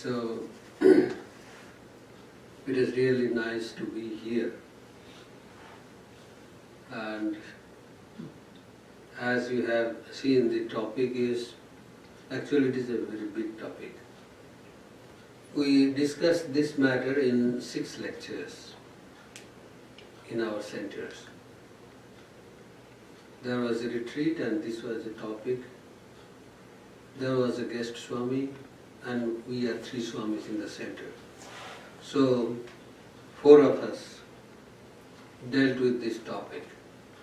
So it is really nice to be here. And as you have seen, the topic is, actually it is a very big topic. We discussed this matter in 6 lectures in our centers. There was a retreat and this was a topic. There was a guest Swami and we are 3 Swamis in the center. So 4 of us dealt with this topic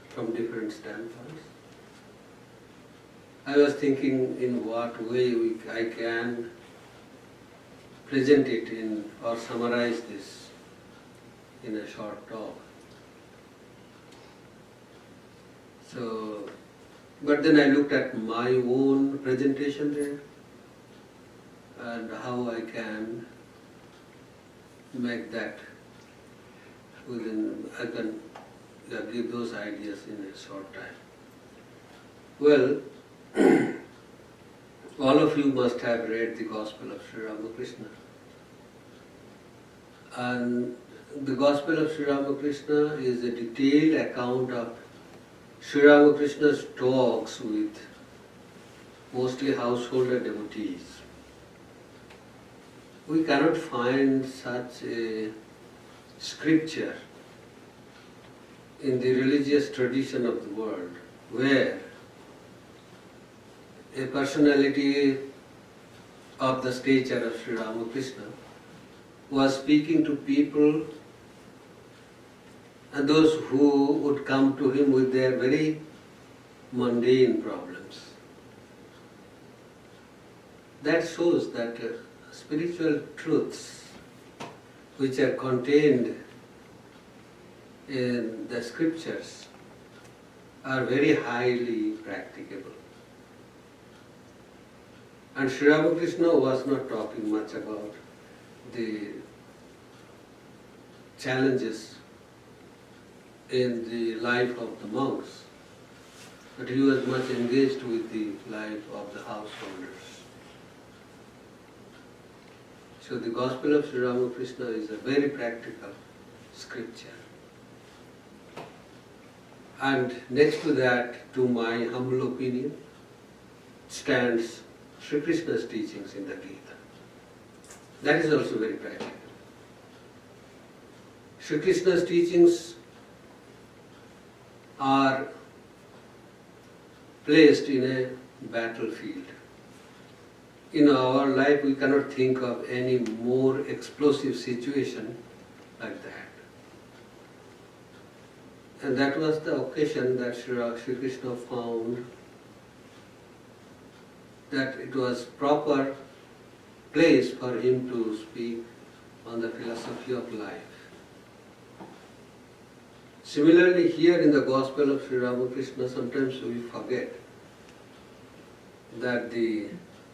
from different standpoints. I was thinking in what way I can present it in or summarize this in a short talk. So, but then I looked at my own presentation there and how I can make that I can give those ideas in a short time. Well, all of you must have read the Gospel of Sri Ramakrishna. And the Gospel of Sri Ramakrishna is a detailed account of Sri Ramakrishna's talks with mostly householder devotees. We cannot find such a scripture in the religious tradition of the world where a personality of the stature of Sri Ramakrishna was speaking to people and those who would come to him with their very mundane problems. That shows that spiritual truths which are contained in the scriptures are very highly practicable. And Sri Ramakrishna was not talking much about the challenges in the life of the monks, but he was much engaged with the life of the householders. So the Gospel of Sri Ramakrishna is a very practical scripture. And next to that, to my humble opinion, stands Sri Krishna's teachings in the Gita. That is also very practical. Sri Krishna's teachings are placed in a battlefield. In our life, we cannot think of any more explosive situation like that. And that was the occasion that Sri Krishna found that it was proper place for him to speak on the philosophy of life. Similarly, here in the Gospel of Sri Ramakrishna, sometimes we forget that the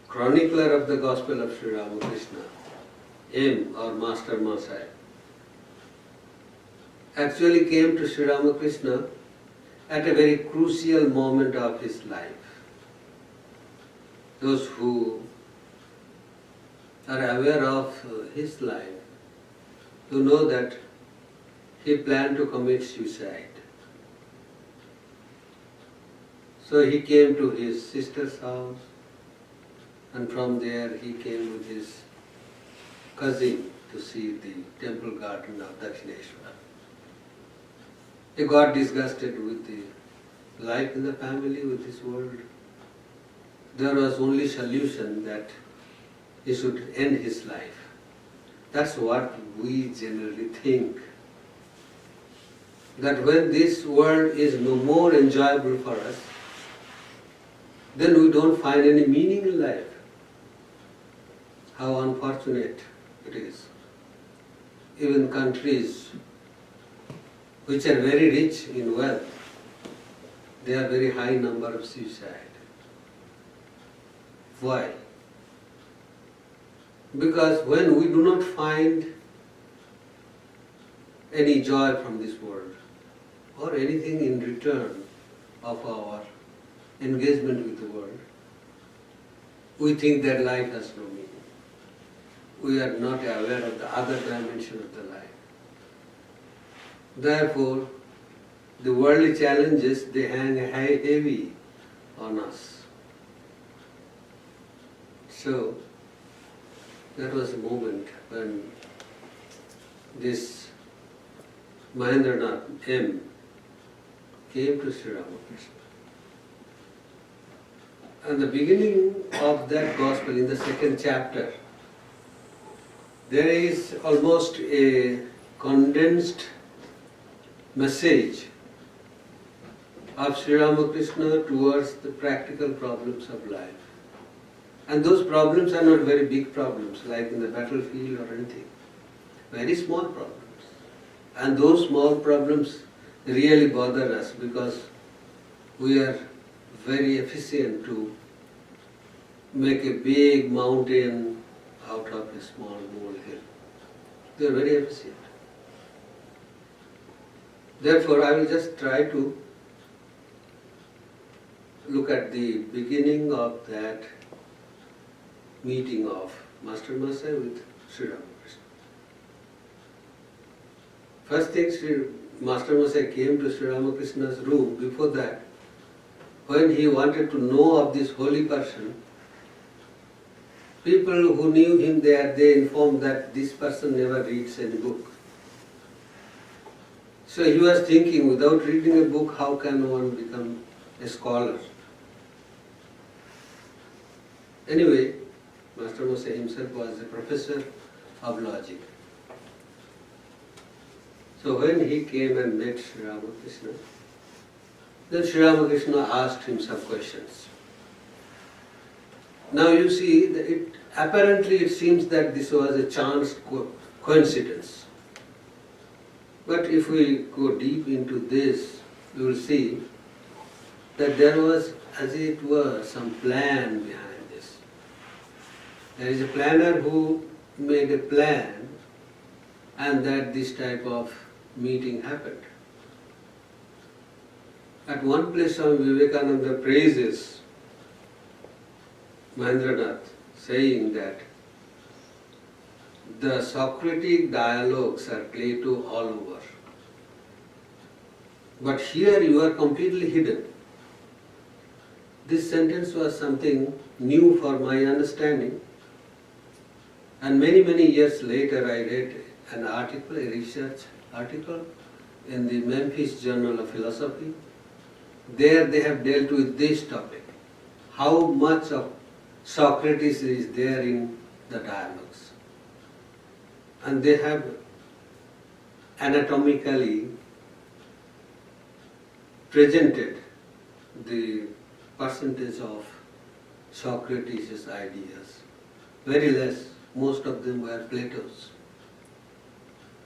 chronicler of the Gospel of Sri Ramakrishna, M or Master Masai, actually came to Sri Ramakrishna at a very crucial moment of his life. Those who are aware of his life, who know that he planned to commit suicide. So he came to his sister's house, and from there he came with his cousin to see the temple garden of Dakshineshwar. He got disgusted with the life in the family, with this world. There was only solution that he should end his life. That's what we generally think. That when this world is no more enjoyable for us, then we don't find any meaning in life. How unfortunate it is. Even countries which are very rich in wealth, they have very high number of suicide. Why? Because when we do not find any joy from this world or anything in return of our engagement with the world, we think that life has no meaning. we are not aware of the other dimension of the life. Therefore, the worldly challenges, they hang heavy on us. So, that was a moment when this Mahendranath M came to Sri Ramakrishna. And the beginning of that gospel, in the second chapter, there is almost a condensed message of Sri Ramakrishna towards the practical problems of life. And those problems are not very big problems, like in the battlefield or anything. Very small problems. And those small problems really bother us because we are very efficient to make a big mountain out of a small molehill. They are very efficient. Therefore, I will just try to look at the beginning of that meeting of Master Masai with Sri Ramakrishna. First thing, Master Masai came to Sri Ramakrishna's room. Before that, when he wanted to know of this holy person, people who knew him there, they informed that this person never reads any book. So he was thinking, without reading a book, how can one become a scholar? Anyway, Master Masai himself was a professor of logic. So when he came and met Sri Ramakrishna, then Sri Ramakrishna asked him some questions. Now you see, apparently it seems that this was a chance coincidence. But if we go deep into this, we will see that there was, as it were, some plan behind this. There is a planner who made a plan, and that this type of meeting happened. At one place, Swami Vivekananda praises Mahendranath, saying that the Socratic dialogues are Plato all over. But here you are completely hidden. This sentence was something new for my understanding. And many years later I read an article, a research article in the Memphis Journal of Philosophy. There they have dealt with this topic. How much of Socrates is there in the dialogues. And they have anatomically presented the percentage of Socrates' ideas. Very less. Most of them were Plato's.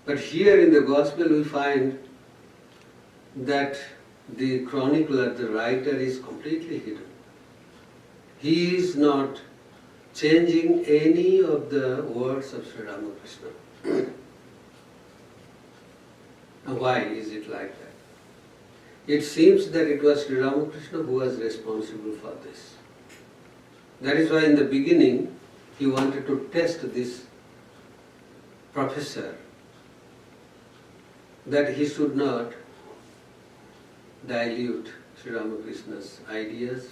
But here in the Gospel we find that the chronicler, the writer, is completely hidden. He is not changing any of the words of Sri Ramakrishna. Now why is it like that? It seems that it was Sri Ramakrishna who was responsible for this. That is why in the beginning he wanted to test this professor, that he should not dilute Sri Ramakrishna's ideas,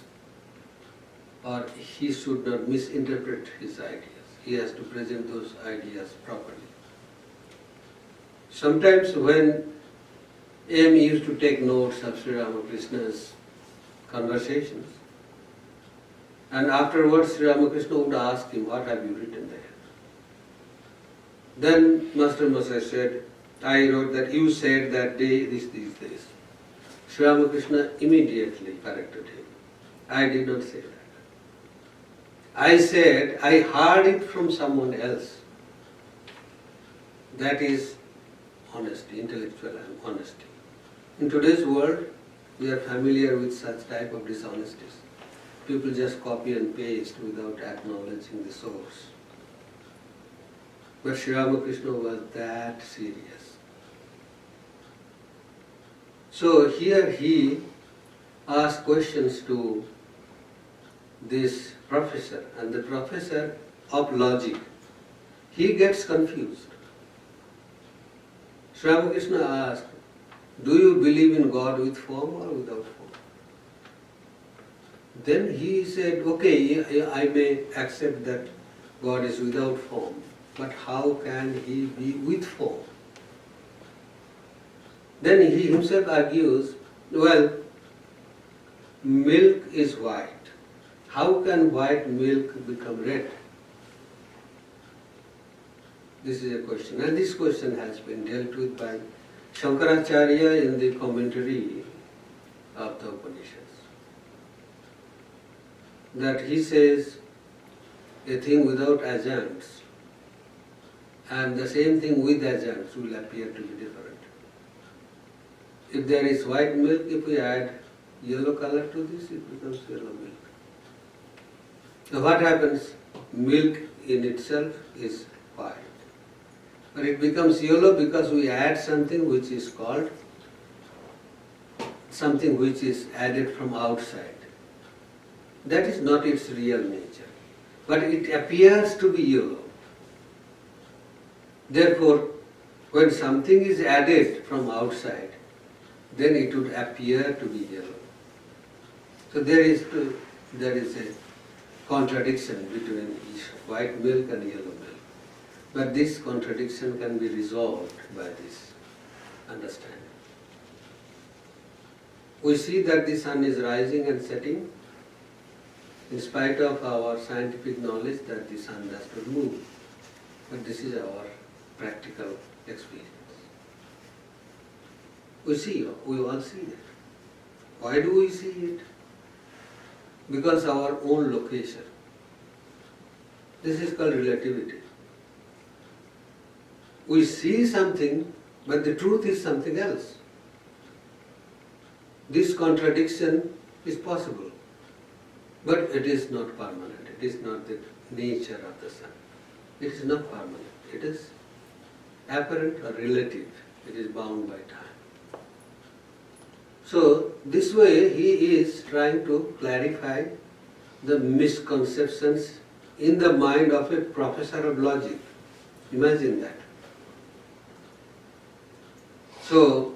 or he should not misinterpret his ideas. He has to present those ideas properly. Sometimes when M used to take notes of Sri Ramakrishna's conversations, and afterwards Sri Ramakrishna would ask him, what have you written there? Then Master Masai said, I wrote that you said that day this. Sri Ramakrishna immediately corrected him. I did not say that. I said, I heard it from someone else. That is honesty, intellectual honesty. In today's world, we are familiar with such type of dishonesties. People just copy and paste without acknowledging the source. But Sri Ramakrishna was that serious. So here he asked questions to this professor, and the professor of logic, he gets confused. Sri Ramakrishna asked, do you believe in God with form or without form? Then he said, okay, I may accept that God is without form, but how can he be with form? Then he himself argues, well, milk is white. How can white milk become red? This is a question, and this question has been dealt with by Shankaracharya in the commentary of the Upanishads. That he says a thing without adjuncts and the same thing with adjuncts will appear to be different. If there is white milk, if we add yellow color to this, it becomes yellow milk. So what happens? Milk in itself is white. But it becomes yellow because we add something which is called, something which is added from outside. That is not its real nature. But it appears to be yellow. Therefore, when something is added from outside, then it would appear to be yellow. So there is a contradiction between white milk and yellow milk. But this contradiction can be resolved by this understanding. We see that the sun is rising and setting in spite of our scientific knowledge that the sun does not move. But this is our practical experience. We all see it. Why do we see it? Because our own location. This is called relativity. We see something, but the truth is something else. This contradiction is possible, but it is not permanent. It is not the nature of the sun. It is not permanent. It is apparent or relative. It is bound by time. So, this way he is trying to clarify the misconceptions in the mind of a professor of logic. Imagine that. So,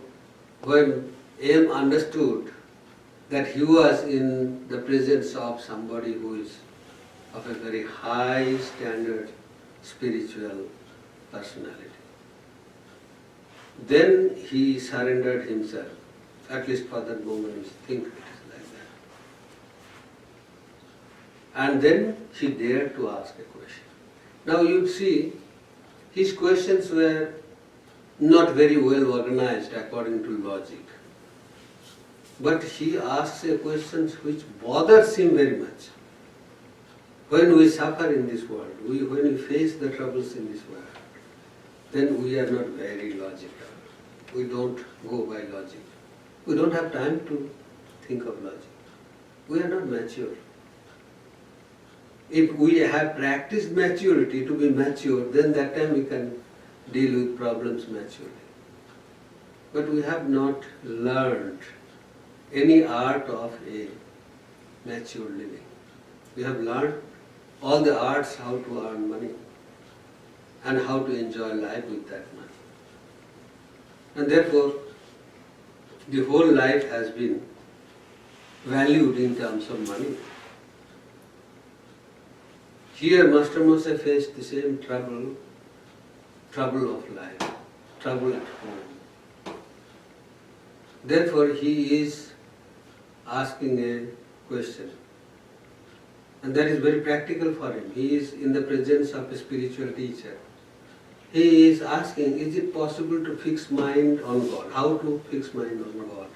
when M understood that he was in the presence of somebody who is of a very high standard spiritual personality, then he surrendered himself. At least for that moment we think it is like that. And then he dared to ask a question. Now you see, his questions were not very well organized according to logic. But he asks a question which bothers him very much. When we suffer in this world, when we face the troubles in this world, then we are not very logical. We don't go by logic. We don't have time to think of logic. We are not mature. If we have practiced maturity to be mature, then that time we can deal with problems maturely. But we have not learned any art of a mature living. We have learned all the arts how to earn money and how to enjoy life with that money. And therefore, the whole life has been valued in terms of money. Here Master Moshe faced the same trouble of life, trouble at home. Therefore he is asking a question. And that is very practical for him. He is in the presence of a spiritual teacher. He is asking, is it possible to fix mind on God? How to fix mind on God?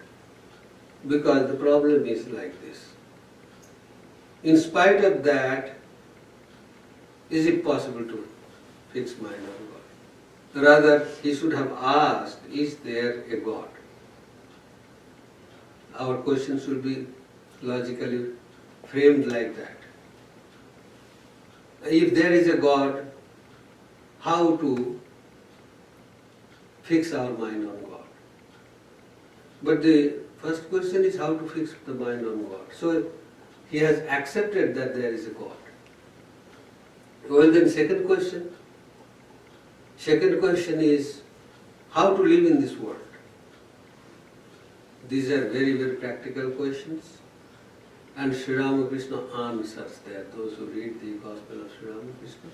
Because the problem is like this. In spite of that, is it possible to fix mind on God? Rather, he should have asked, is there a God? Our question should be logically framed like that. If there is a God, how to fix our mind on God? But the first question is how to fix the mind on God. So he has accepted that there is a God. Well then, second question, Second question is how to live in this world. These are very, very practical questions. And Sri Ramakrishna answers there. Those who read the Gospel of Sri Ramakrishna,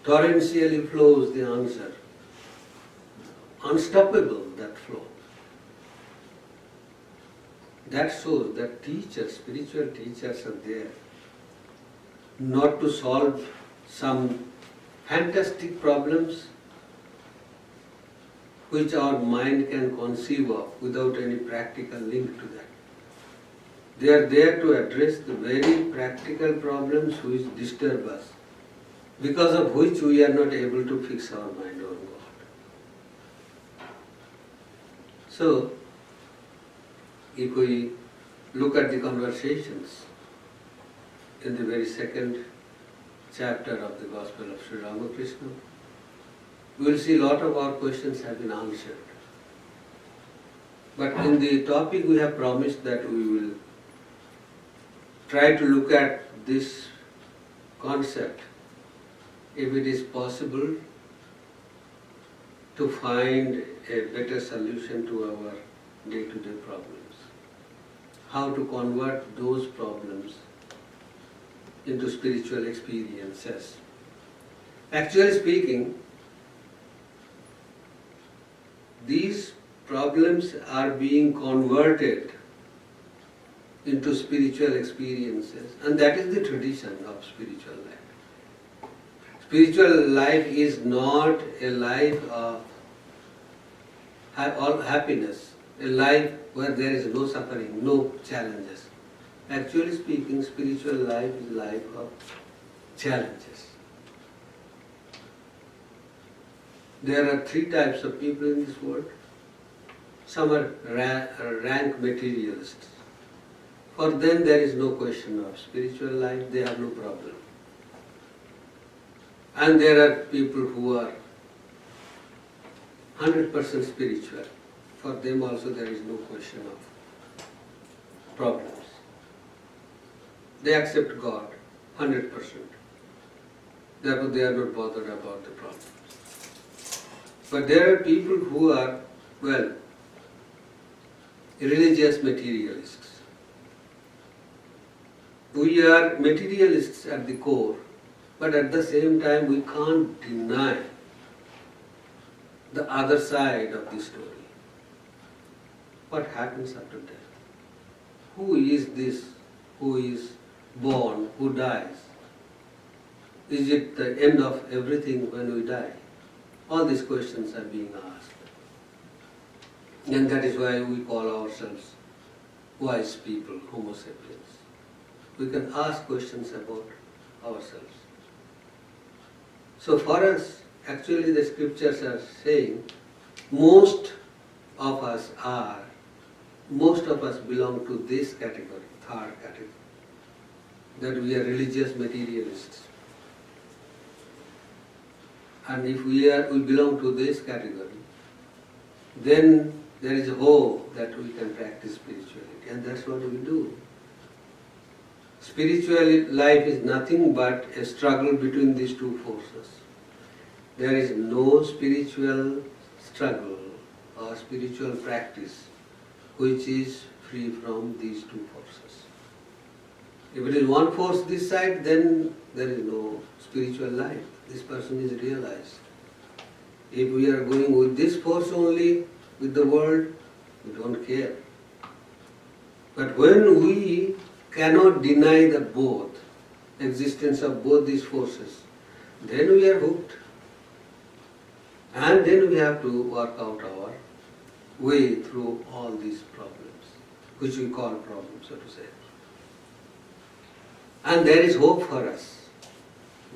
torrentially flows the answer. Unstoppable, that flow. That shows that teachers, spiritual teachers are there not to solve some fantastic problems which our mind can conceive of without any practical link to that. They are there to address the very practical problems which disturb us, because of which we are not able to fix our mind on God. So, if we look at the conversations in the very second chapter of the Gospel of Sri Ramakrishna, we will see a lot of our questions have been answered. But in the topic we have promised that we will try to look at this concept, if it is possible to find a better solution to our day-to-day problems. How to convert those problems into spiritual experiences. Actually speaking, these problems are being converted into spiritual experiences, and that is the tradition of spiritual life. Spiritual life is not a life of happiness, a life where there is no suffering, no challenges. Actually speaking, spiritual life is a life of challenges. There are three types of people in this world. Some are rank materialists. For them there is no question of spiritual life, they have no problem. And there are people who are 100% spiritual. For them also there is no question of problems. They accept God 100%. Therefore they are not bothered about the problems. But there are people who are, religious materialists. We are materialists at the core, but at the same time we can't deny the other side of the story. What happens after death? Who is this? Who is born? Who dies? Is it the end of everything when we die? All these questions are being asked. And that is why we call ourselves wise people, Homo sapiens. We can ask questions about ourselves. So for us, actually the scriptures are saying most of us belong to this category, third category, that we are religious materialists. And if we belong to this category, then there is hope that we can practice spirituality, and that's what we do. Spiritual life is nothing but a struggle between these two forces. There is no spiritual struggle or spiritual practice which is free from these two forces. If it is one force this side, then there is no spiritual life. This person is realized. If we are going with this force only, with the world, we don't care. But when we cannot deny the both, existence of both these forces, then we are hooked. And then we have to work out our way through all these problems, which we call problems, so to say. And there is hope for us.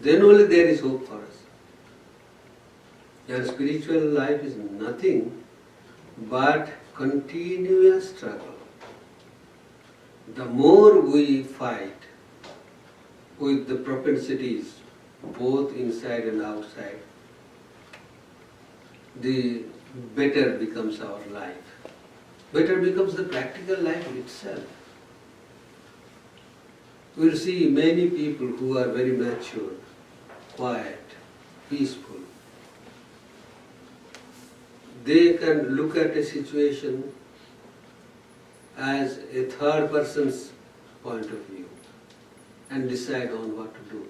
Then only there is hope for us. And spiritual life is nothing but continuous struggle. The more we fight with the propensities, both inside and outside, the better becomes our life. Better becomes the practical life itself. We will see many people who are very mature, quiet, peaceful, they can look at a situation as a third person's point of view and decide on what to do.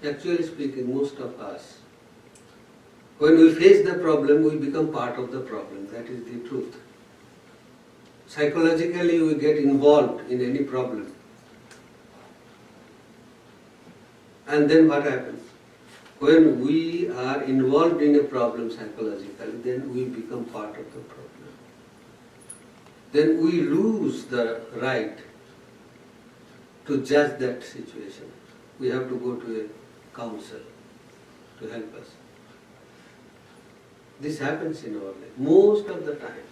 Actually speaking, most of us, when we face the problem, we become part of the problem. That is the truth. Psychologically, we get involved in any problem. And then what happens? When we are involved in a problem psychologically, then we become part of the problem. Then we lose the right to judge that situation. We have to go to a counsel to help us. This happens in our life most of the time.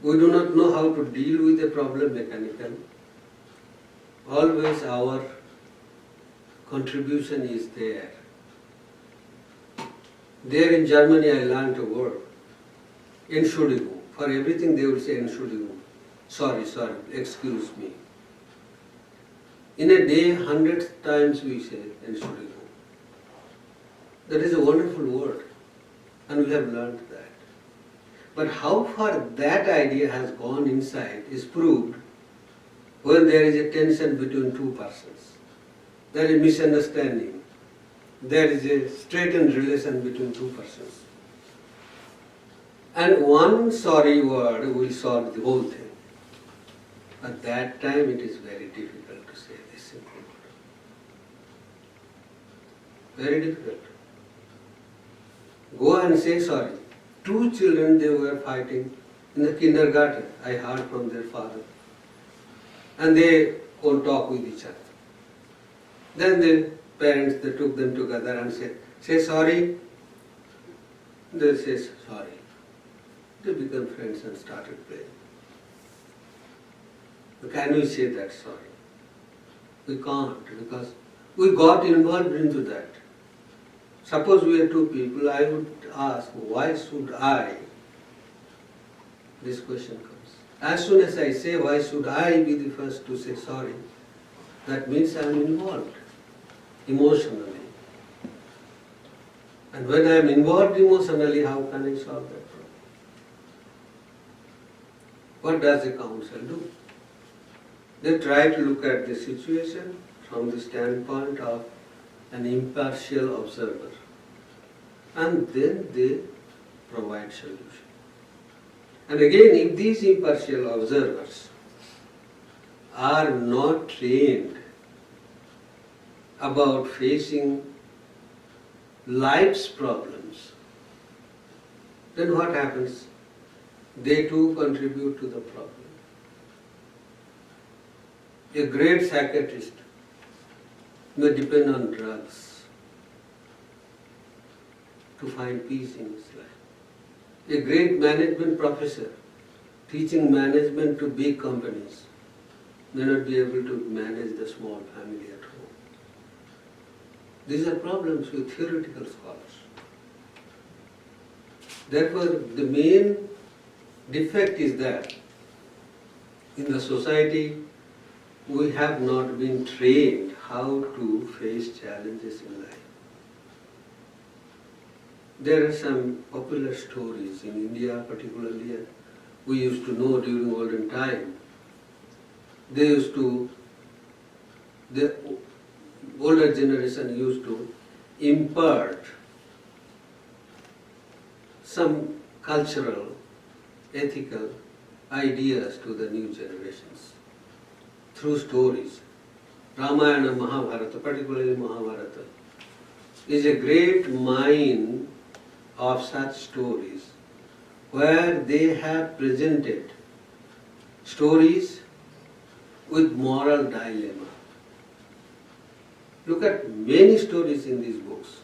We do not know how to deal with a problem mechanically. Always our contribution is there. There in Germany I learned a word, Entschuldigung. For everything they would say Entschuldigung. Sorry, excuse me. In a day, 100 times we say Entschuldigung. That is a wonderful word, and we have learned that. But how far that idea has gone inside is proved when there is a tension between two persons. There is misunderstanding. There is a straitened relation between two persons. And one sorry word will solve the whole thing. At that time it is very difficult to say this simple word. Very difficult. Go and say sorry. Two children, they were fighting in the kindergarten. I heard from their father. And they won't talk with each other. Then the parents, they took them together and said, say sorry. They say sorry. They became friends and started playing. Can we say that sorry? We can't, because we got involved into that. Suppose we are two people, I would ask, why should I? This question comes. As soon as I say, why should I be the first to say sorry? That means I am involved emotionally. And when I am involved emotionally, how can I solve that problem? What does the council do? They try to look at the situation from the standpoint of an impartial observer. And then they provide solution. And again, if these impartial observers are not trained about facing life's problems, then what happens? They too contribute to the problem. A great psychiatrist may depend on drugs to find peace in his life. A great management professor teaching management to big companies may not be able to manage the small family at home. These are problems with theoretical scholars. Therefore, the main defect is that in the society we have not been trained how to face challenges in life. There are some popular stories in India particularly, we used to know during olden time. The older generation used to impart some cultural, ethical ideas to the new generations through stories. Ramayana, Mahabharata, particularly Mahabharata, is a great mine of such stories where they have presented stories with moral dilemma. Look at many stories in these books,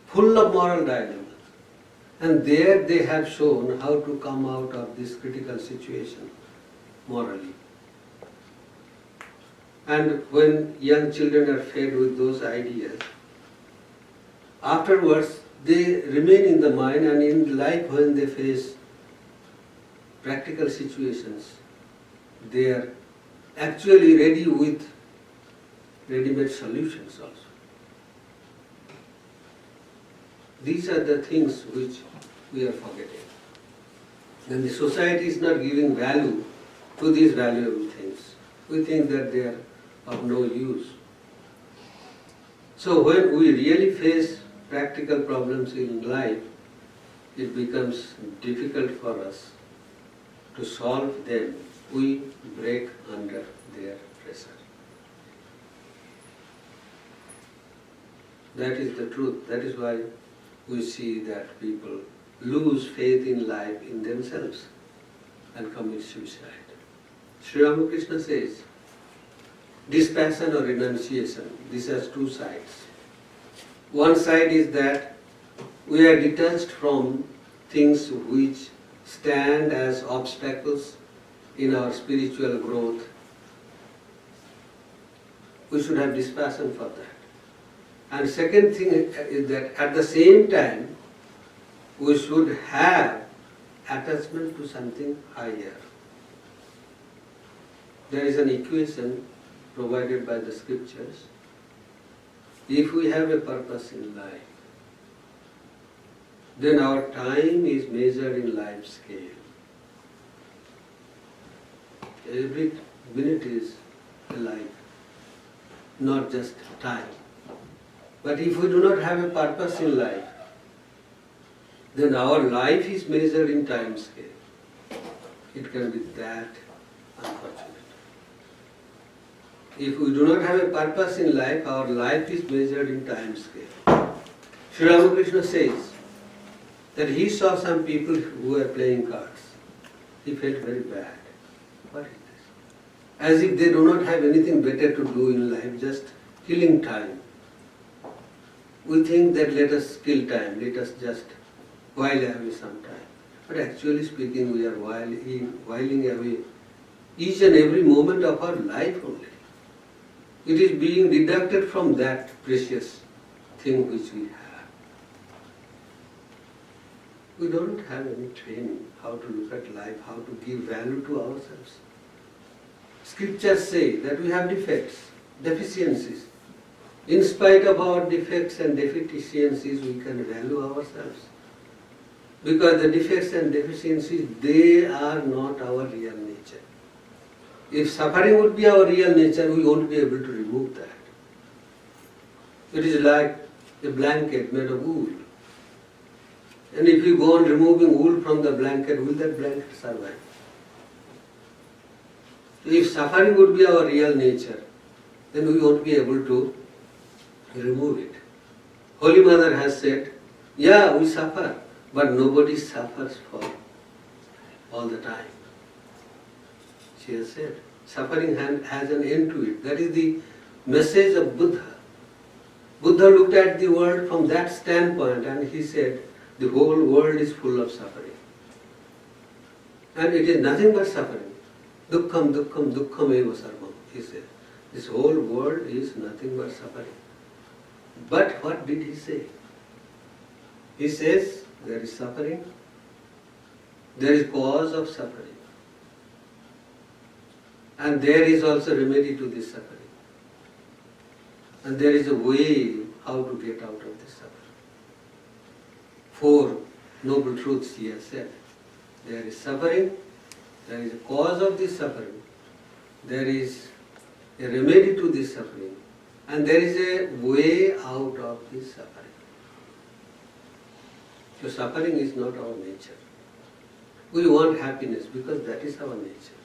full of moral dilemmas. And there they have shown how to come out of this critical situation morally. And when young children are fed with those ideas, afterwards they remain in the mind, and in life when they face practical situations, they are actually ready with ready-made solutions also. These are the things which we are forgetting. And the society is not giving value to these valuable things. We think that they are of no use. So when we really face practical problems in life, it becomes difficult for us to solve them. We break under their pressure. That is the truth. That is why we see that people lose faith in life in themselves and commit suicide. Sri Ramakrishna says, dispassion or renunciation, this has two sides. One side is that we are detached from things which stand as obstacles in our spiritual growth. We should have dispassion for that. And second thing is that at the same time, we should have attachment to something higher. There is an equation provided by the scriptures. If we have a purpose in life, then our time is measured in life scale. Every minute is a life, not just time. But if we do not have a purpose in life, then our life is measured in time scale. It can be that unfortunate. If we do not have a purpose in life, our life is measured in time scale. Sri Ramakrishna says that he saw some people who were playing cards. He felt very bad. What is this? As if they do not have anything better to do in life, just killing time. We think that let us kill time, let us just while away some time. But actually speaking, we are whiling away each and every moment of our life only. It is being deducted from that precious thing which we have. We don't have any training how to look at life, how to give value to ourselves. Scriptures say that we have defects, deficiencies. In spite of our defects and deficiencies, we can value ourselves. Because the defects and deficiencies, they are not our real nature. If suffering would be our real nature, we won't be able to remove that. It is like a blanket made of wool. And if we go on removing wool from the blanket, will that blanket survive? If suffering would be our real nature, then we won't be able to remove it. Holy Mother has said, yeah, we suffer, but nobody suffers for all the time. She has said, suffering has an end to it. That is the message of Buddha. Buddha looked at the world from that standpoint and he said, the whole world is full of suffering. And it is nothing but suffering. Dukkham, dukkham, dukkham eva sarvam, he said. This whole world is nothing but suffering. But what did he say? He says, there is suffering, there is cause of suffering. And there is also remedy to this suffering. And there is a way how to get out of this suffering. 4 noble truths he has said. There is suffering, there is a cause of this suffering, there is a remedy to this suffering, and there is a way out of this suffering. So suffering is not our nature. We want happiness because that is our nature.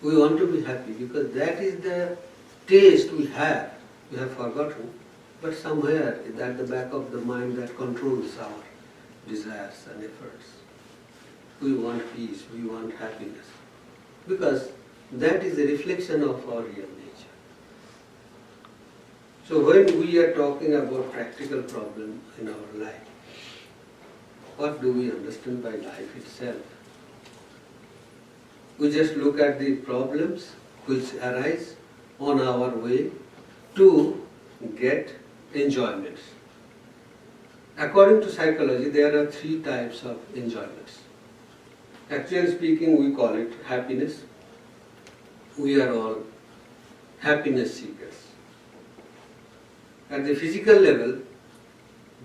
We want to be happy because that is the taste we have. We have forgotten, but somewhere at the back of the mind that controls our desires and efforts. We want peace, we want happiness, because that is a reflection of our real nature. So when we are talking about practical problem in our life, what do we understand by life itself? We just look at the problems which arise on our way to get enjoyments. According to psychology, there are 3 types of enjoyments. Actually speaking, we call it happiness. We are all happiness seekers. At the physical level,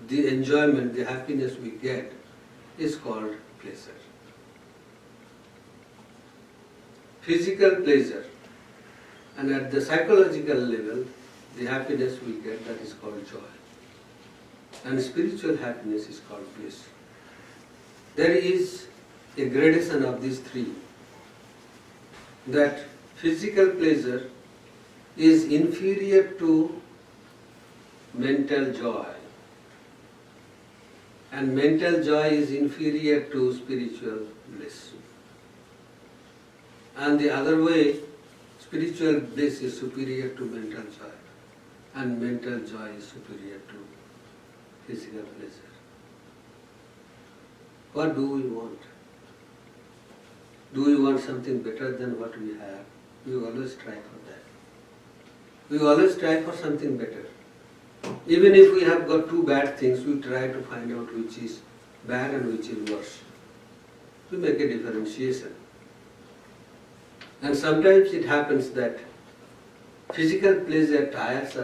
the enjoyment, the happiness we get is called pleasure. Physical pleasure, and at the psychological level, the happiness we get, that is called joy. And spiritual happiness is called bliss. There is a gradation of these three. That physical pleasure is inferior to mental joy, and mental joy is inferior to spiritual bliss. And the other way, spiritual bliss is superior to mental joy, and mental joy is superior to physical pleasure. What do we want? Do we want something better than what we have? We always try for that. We always try for something better. Even if we have got two bad things, we try to find out which is bad and which is worse. We make a differentiation. And sometimes it happens that physical pleasure tires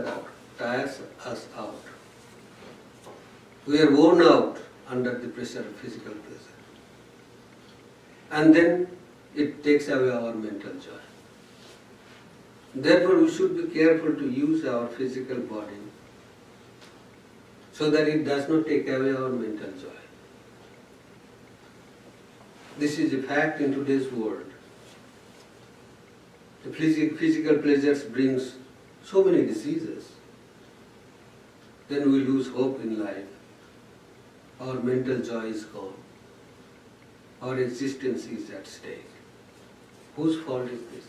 us out. We are worn out under the pressure of physical pleasure. And then it takes away our mental joy. Therefore, we should be careful to use our physical body so that it does not take away our mental joy. This is a fact in today's world. The physical pleasures brings so many diseases. Then we lose hope in life. Our mental joy is gone. Our existence is at stake. Whose fault is this?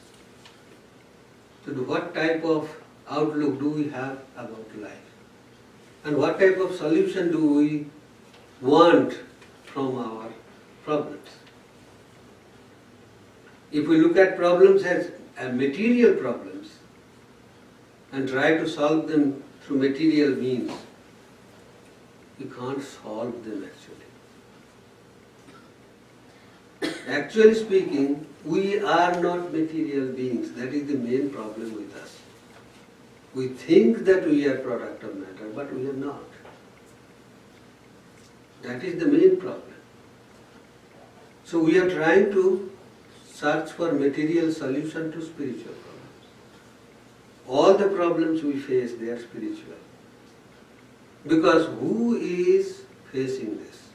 So what type of outlook do we have about life? And what type of solution do we want from our problems? If we look at problems as material problems and try to solve them through material means, we can't solve them actually. Actually speaking, we are not material beings. That is the main problem with us. We think that we are product of matter, but we are not. That is the main problem. So we are trying to search for material solution to spiritual problems. All the problems we face, they are spiritual. Because who is facing this?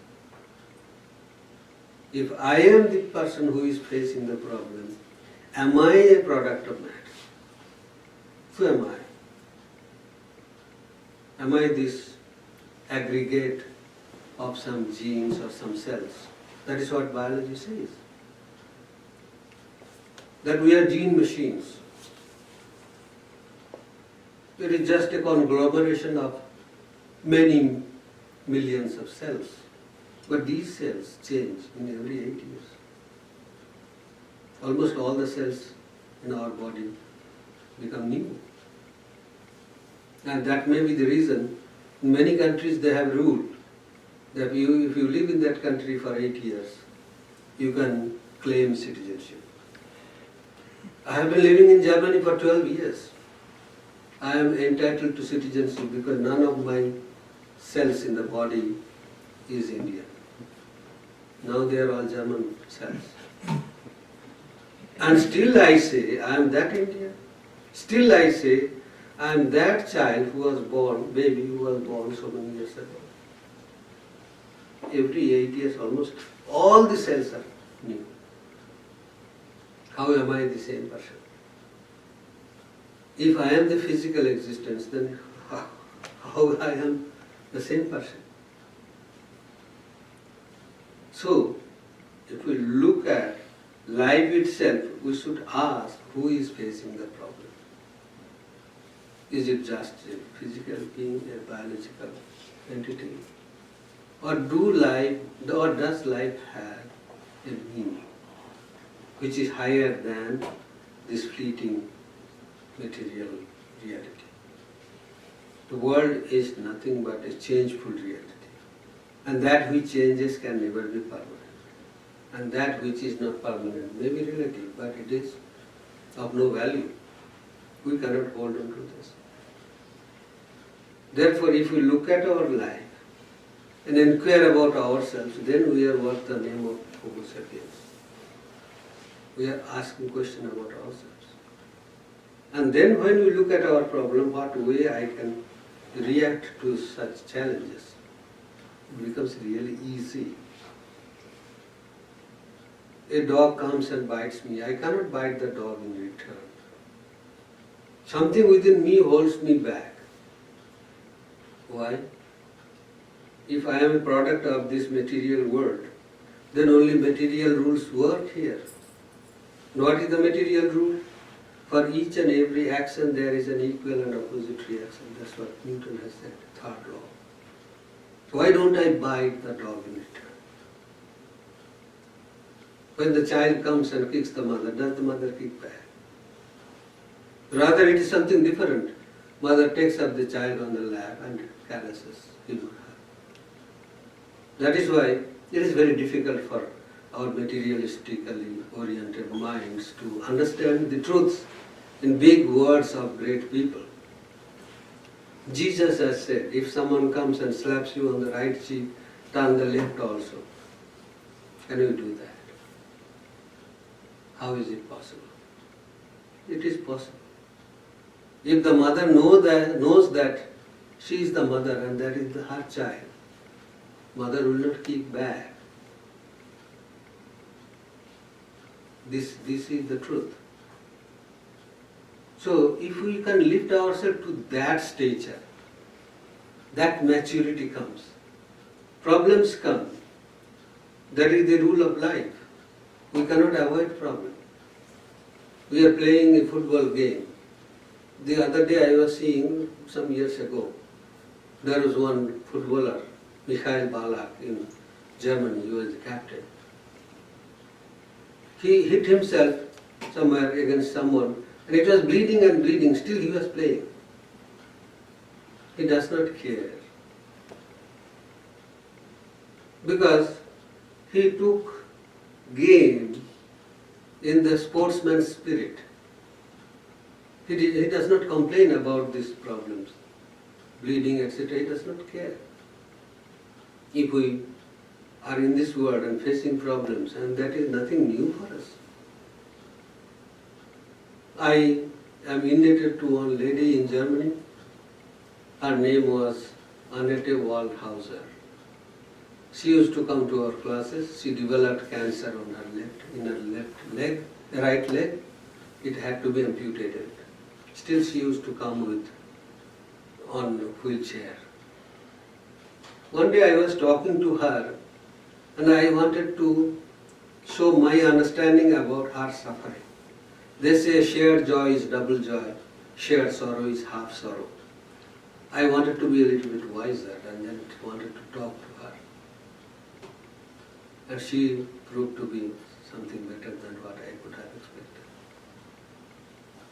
If I am the person who is facing the problem, am I a product of matter? Who am I? Am I this aggregate of some genes or some cells? That is what biology says. That we are gene machines. It is just a conglomeration of many millions of cells. But these cells change in every 8 years. Almost all the cells in our body become new. And that may be the reason in many countries they have ruled that if you live in that country for 8 years, you can claim citizenship. I have been living in Germany for 12 years. I am entitled to citizenship because none of my cells in the body is Indian. Now they are all German cells. And still I say, I am that Indian. Still I say, I am that child who was born, baby who was born so many years ago. Every 8 years almost all the cells are new. How am I the same person? If I am the physical existence, then how I am the same person? So, if we look at life itself, we should ask who is facing the problem. Is it just a physical being, a biological entity? Or does life have a meaning which is higher than this fleeting material reality? The world is nothing but a changeful reality. And that which changes can never be permanent. And that which is not permanent may be relative, but it is of no value. We cannot hold on to this. Therefore, if we look at our life, and inquire about ourselves, then we are worth the name of Homo sapiens. We are asking question about ourselves. And then when we look at our problem, what way I can react to such challenges, it becomes really easy. A dog comes and bites me, I cannot bite the dog in return. Something within me holds me back. Why? If I am a product of this material world, then only material rules work here. What is the material rule? For each and every action there is an equal and opposite reaction. That's what Newton has said, third law. So why don't I bite the dog in return? When the child comes and kicks the mother, does the mother kick back? Rather it is something different. Mother takes up the child on the lap and caresses him or her. That is why it is very difficult for our materialistically oriented minds to understand the truths in big words of great people. Jesus has said, if someone comes and slaps you on the right cheek, turn the left also. Can you do that? How is it possible? It is possible. If the mother knows that she is the mother and that is her child, mother will not kick back. This is the truth. So if we can lift ourselves to that stature, that maturity comes. Problems come. That is the rule of life. We cannot avoid problem. We are playing a football game. The other day I was seeing, some years ago, there was one footballer, Michael Ballack in Germany, he was the captain. He hit himself somewhere against someone and it was bleeding and bleeding, still he was playing. He does not care. Because he took game in the sportsman's spirit. He does not complain about these problems, bleeding, etc. He does not care. If we are in this world and facing problems, and that is nothing new for us. I am indebted to one lady in Germany. Her name was Annette Waldhauser. She used to come to our classes. She developed cancer on her right leg. It had to be amputated. Still she used to come on a wheelchair. One day I was talking to her and I wanted to show my understanding about her suffering. They say shared joy is double joy, shared sorrow is half sorrow. I wanted to be a little bit wiser and then wanted to talk to her. And she proved to be something better than what I could have expected.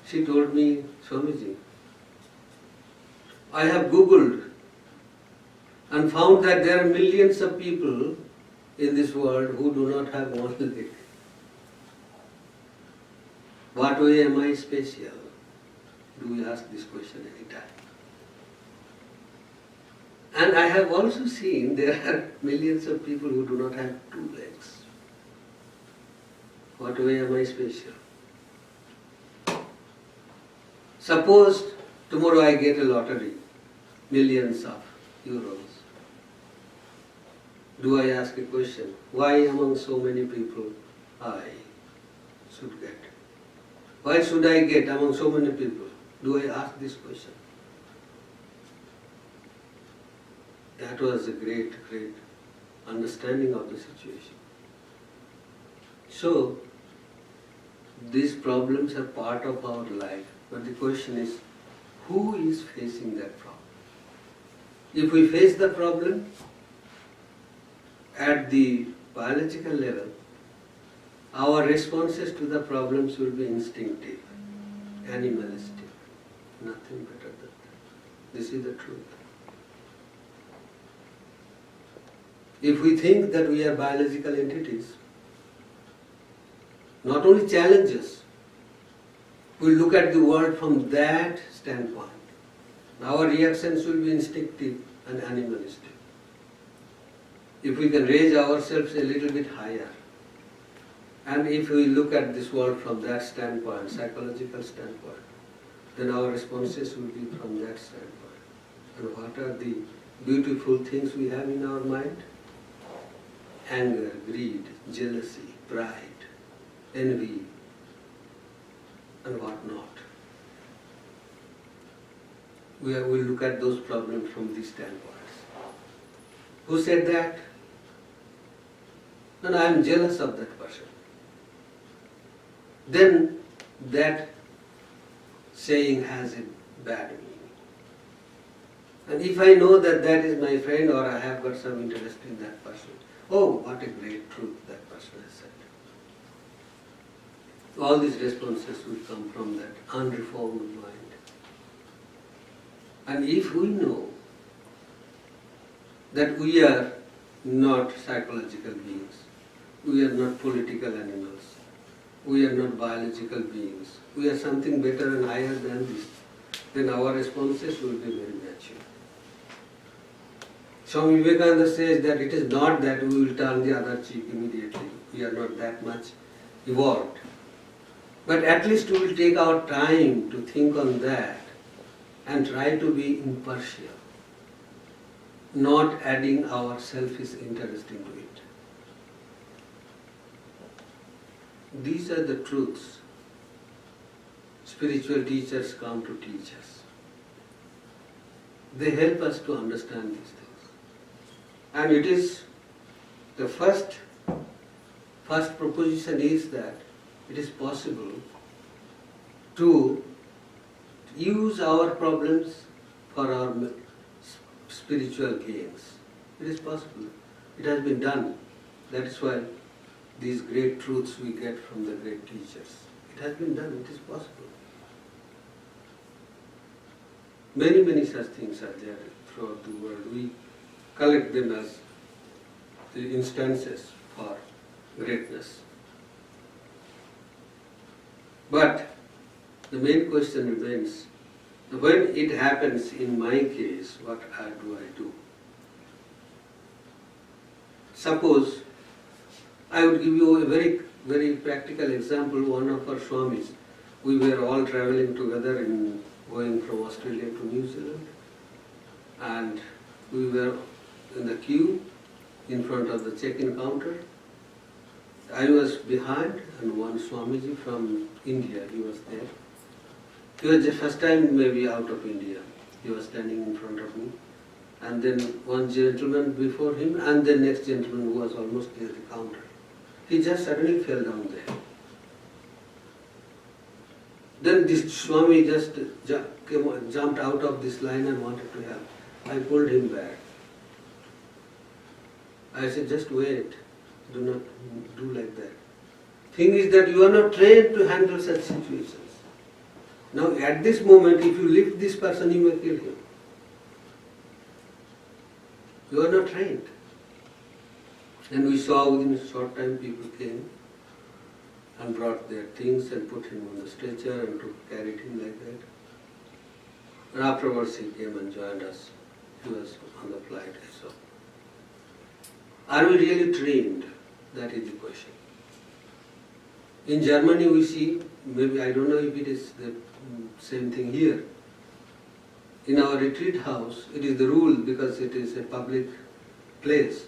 She told me, Swamiji, I have Googled and found that there are millions of people in this world who do not have one leg. What way am I special? Do we ask this question any time? And I have also seen there are millions of people who do not have two legs. What way am I special? Suppose tomorrow I get a lottery, millions of euros. Do I ask a question? Why among so many people I should get? Why should I get among so many people? Do I ask this question? That was a great understanding of the situation. So, these problems are part of our life. But the question is, who is facing that problem? If we face the problem at the biological level, our responses to the problems will be instinctive, animalistic, nothing better than that. This is the truth. If we think that we are biological entities, not only challenges, we look at the world from that standpoint. Our reactions will be instinctive and animalistic. if we can raise ourselves a little bit higher, and if we look at this world from that standpoint, psychological standpoint, then our responses will be from that standpoint. And what are the beautiful things we have in our mind? Anger, greed, jealousy, pride, envy, and what not. We will look at those problems from these standpoints. Who said that? No, I am jealous of that person. Then that saying has a bad meaning. And if I know that that is my friend or I have got some interest in that person, oh, what a great truth that person has said. All these responses will come from that unreformed mind. And if we know that we are not psychological beings, we are not political animals, we are not biological beings, we are something better and higher than this, then our responses will be very natural. Swami Vivekananda says that it is not that we will turn the other cheek immediately. We are not that much evolved. But at least we will take our time to think on that and try to be impartial, not adding our selfish interest into it. These are the truths spiritual teachers come to teach us. They help us to understand these things. And it is the first proposition is that it is possible to use our problems for our spiritual gains. It is possible. It has been done. That is why these great truths we get from the great teachers. It has been done. It is possible. Many, many such things are there throughout the world. We collect them as the instances for greatness. But the main question remains, when it happens in my case, what do I do? Suppose, I would give you a very, very practical example. One of our Swamis, we were all traveling together going from Australia to New Zealand, and we were in the queue in front of the check-in counter. I was behind, and one Swamiji from India, he was there. He was the first time maybe out of India. He was standing in front of me. And then one gentleman before him, and the next gentleman who was almost near the counter. He just suddenly fell down there. Then this Swami just jumped out of this line and wanted to help. I pulled him back. I said, just wait. Do not do like that. Thing is that you are not trained to handle such situations. Now at this moment, if you lift this person, you may kill him. You are not trained. And we saw within a short time people came and brought their things and put him on the stretcher and carried him like that. And afterwards he came and joined us. He was on the flight, I saw. Are we really trained? That is the question. In Germany we see, maybe I don't know if it is the same thing here. In our retreat house, it is the rule because it is a public place.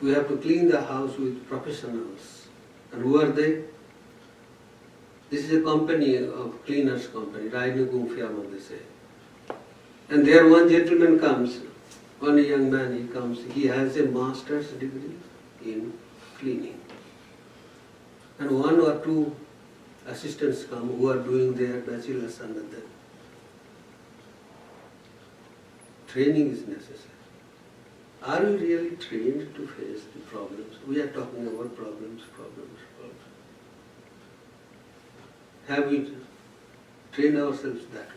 We have to clean the house with professionals. And who are they? This is a company of cleaners company, Reinigung Firma they say. And there one gentleman comes, one young man, he comes, he has a master's degree in cleaning. And one or two assistants come who are doing their bachelor's under them. Training is necessary. Are we really trained to face the problems? We are talking about problems. Have we trained ourselves that way?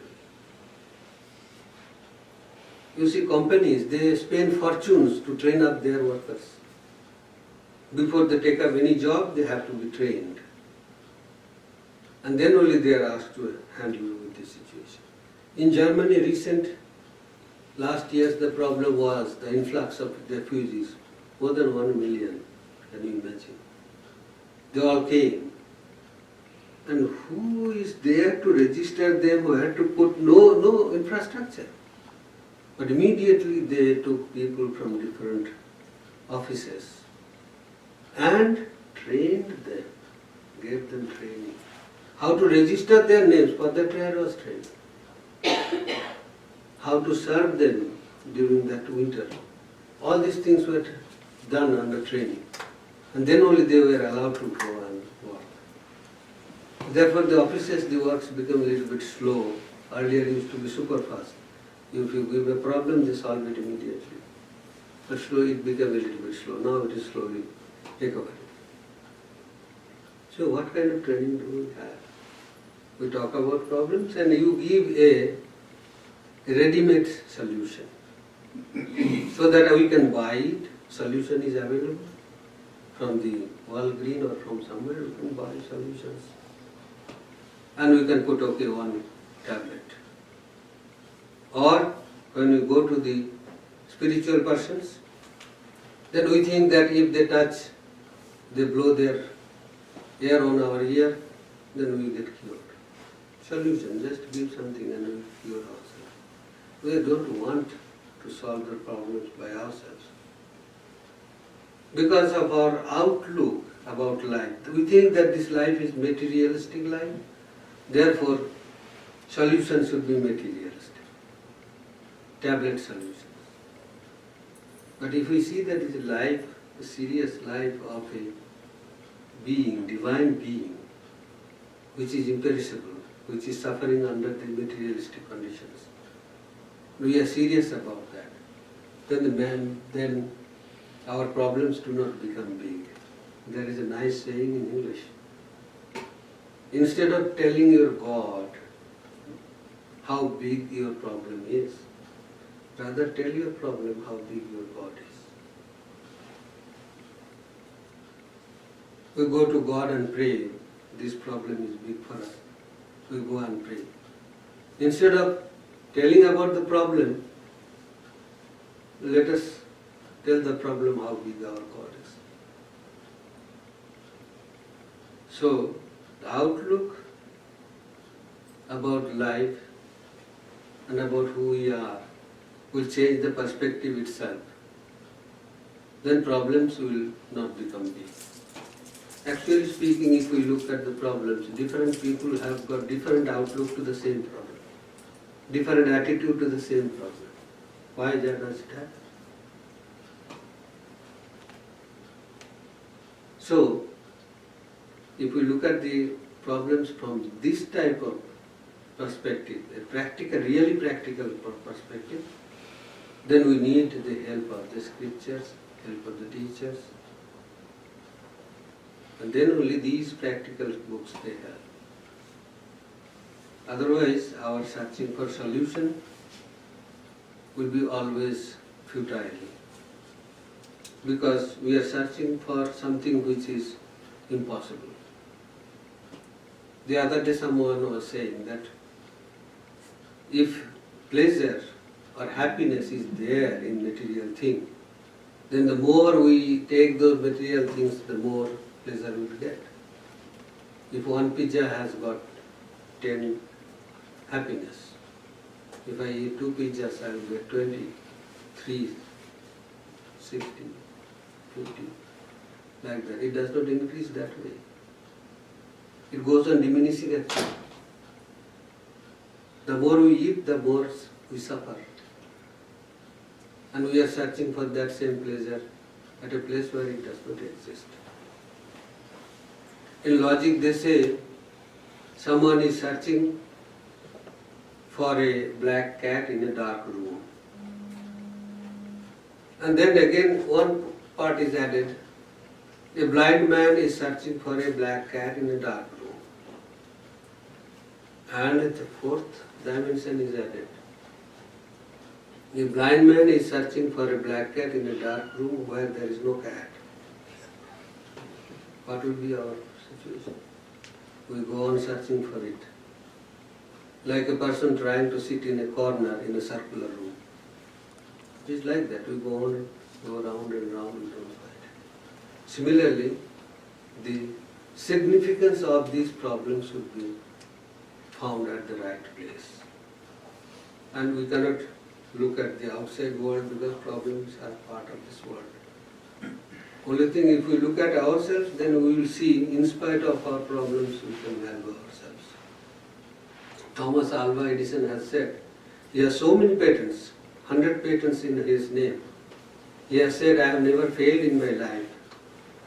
You see, companies, they spend fortunes to train up their workers. Before they take up any job, they have to be trained. And then only they are asked to handle with this situation. In Germany, last years, the problem was the influx of refugees more than 1 million. Can you imagine? They all came. And who is there to register them? Who had to put no infrastructure. But immediately they took people from different offices and trained them, gave them training. How to register their names, for that I was trained. How to serve them during that winter. All these things were done under training. And then only they were allowed to go and work. Therefore the offices, the works become a little bit slow. Earlier it used to be super fast. If you give a problem, they solve it immediately. But slowly it became a little bit slow. Now it is slowly recovering. So what kind of training do we have? We talk about problems and you give a ready-made solution. So that we can buy it. Solution is available from the Walgreen or from somewhere. We can buy solutions. And we can put, okay, one tablet. Or when we go to the spiritual persons, then we think that if they touch, they blow their air on our ear, then we get cured. Solution, just give something and we cure ourselves. We don't want to solve the problems by ourselves. Because of our outlook about life, we think that this life is materialistic life, therefore solutions should be materialistic. Tablet solutions. But if we see that it is life, a serious life of a being, divine being, which is imperishable, which is suffering under the materialistic conditions, we are serious about that, then our problems do not become big. There is a nice saying in English. Instead of telling your God how big your problem is, rather tell your problem how big your God is. We go to God and pray, this problem is big for us. We go and pray. Instead of telling about the problem, let us tell the problem how big our God is. So, the outlook about life and about who we are will change the perspective itself. Then problems will not become big. Actually speaking, if we look at the problems, different people have got different outlook to the same problem, different attitude to the same problem. Why does it happen? So, if we look at the problems from this type of perspective, a practical, really practical perspective, then we need the help of the scriptures, help of the teachers, and then only these practical books they help. Otherwise, our searching for solution will be always futile, because we are searching for something which is impossible. The other day someone was saying that if pleasure or happiness is there in material thing, then the more we take those material things, the more pleasure we will get. If one pizza has got 10 happiness, if I eat 2 pizzas, I will get 20, 3, 60, 50, like that. It does not increase that way. It goes on diminishing actually. The more we eat, the more we suffer. And we are searching for that same pleasure at a place where it does not exist. In logic they say, someone is searching for a black cat in a dark room. And then again one part is added, a blind man is searching for a black cat in a dark room. And the fourth dimension is added. A blind man is searching for a black cat in a dark room where there is no cat. What will be our situation? We go on searching for it. Like a person trying to sit in a corner in a circular room. It is like that. We go on Go round and round, we don't find it. Similarly, the significance of these problems should be found at the right place. And we cannot look at the outside world because problems are part of this world. Only thing, if we look at ourselves, then we will see, in spite of our problems, we can value ourselves. Thomas Alva Edison has said, he has so many patents, 100 patents in his name. He has said, I have never failed in my life.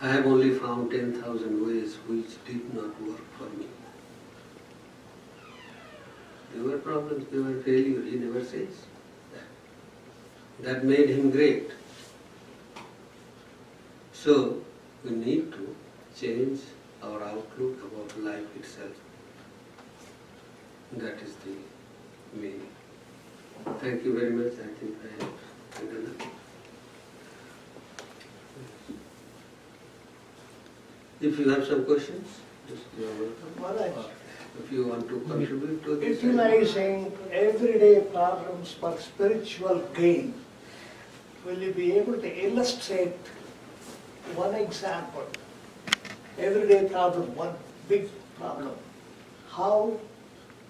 I have only found 10,000 ways which did not work for me. There were problems, there were failures, he never says that. That made him great. So, we need to change our outlook about life itself. That is the meaning. Thank you very much. I think I have done enough. If you have some questions, you are welcome. If you want to contribute to this. Utilizing everyday problems for spiritual gain, will you be able to illustrate one example? Everyday problem, one big problem. How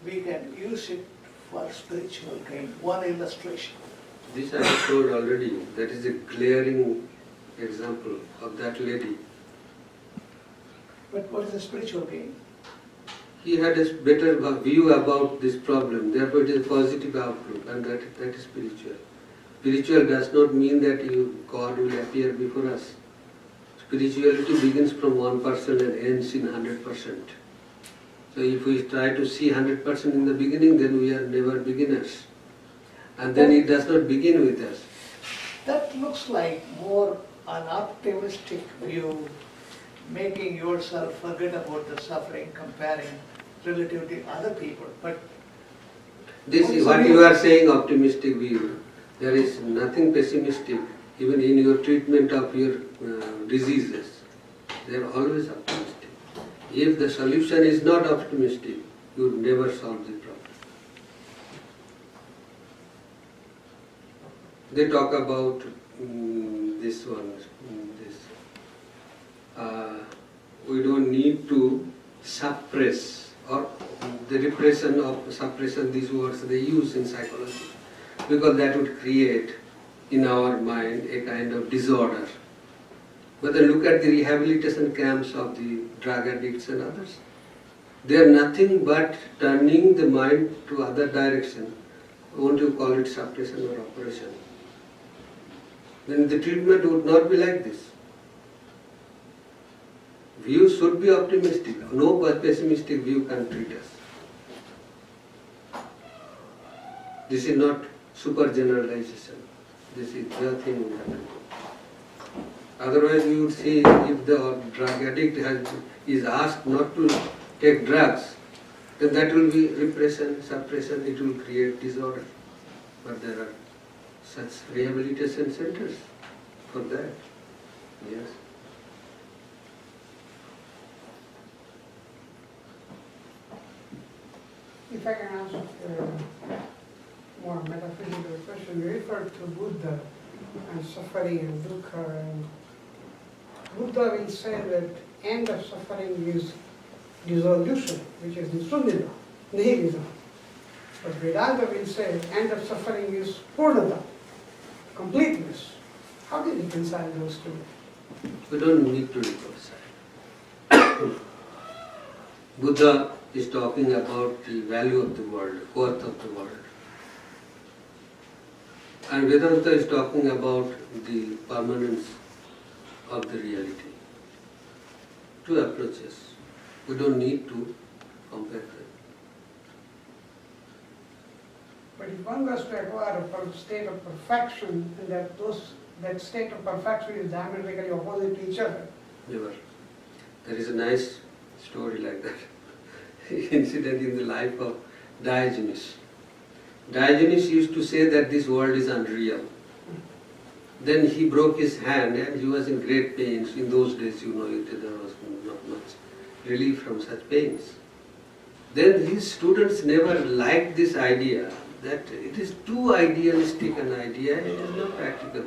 we can use it for spiritual gain? One illustration. This I have told already. That is a glaring example of that lady. But what is the spiritual gain? He had a better view about this problem, therefore it is a positive outlook, and that is spiritual. Spiritual does not mean that God will appear before us. Spirituality begins from 1% and ends in 100%. So if we try to see 100% in the beginning, then we are never beginners. And then it does not begin with us. That looks like more an optimistic view, making yourself forget about the suffering, comparing relative to other people. But this is what you are saying, optimistic view. There is nothing pessimistic, even in your treatment of your diseases. They are always optimistic. If the solution is not optimistic, you will never solve the problem. They talk about this one, we don't need to suppress, or the repression of suppression, these words they use in psychology, because that would create in our mind a kind of disorder. But then look at the rehabilitation camps of the drug addicts and others. They are nothing but turning the mind to other direction. Won't you call it suppression or oppression? Then the treatment would not be like this. View should be optimistic. No pessimistic view can treat us. This is not super generalization. This is the thing we have to do. Otherwise we would see if the drug addict is asked not to take drugs, then that will be repression, suppression, it will create disorder. But there are such rehabilitation centers for that. Yes. If I can ask a more metaphysical question, you referred to Buddha and suffering and dukkha, and Buddha will say that end of suffering is dissolution, which is nisuddhita, nihilism. But Vedanta will say end of suffering is purnata, completeness. How do you reconcile those two? We don't need to reconcile. Buddha is talking about the value of the world, worth of the world. And Vedanta is talking about the permanence of the reality. Two approaches. We don't need to compare them. But if one was to acquire a state of perfection, and that state of perfection is diametrically opposite to each other. Never. There is a nice story like that. Incident in the life of Diogenes. Diogenes used to say that this world is unreal. Then he broke his hand and he was in great pains. In those days, there was not much relief from such pains. Then his students never liked this idea that it is too idealistic an idea, it is not practical.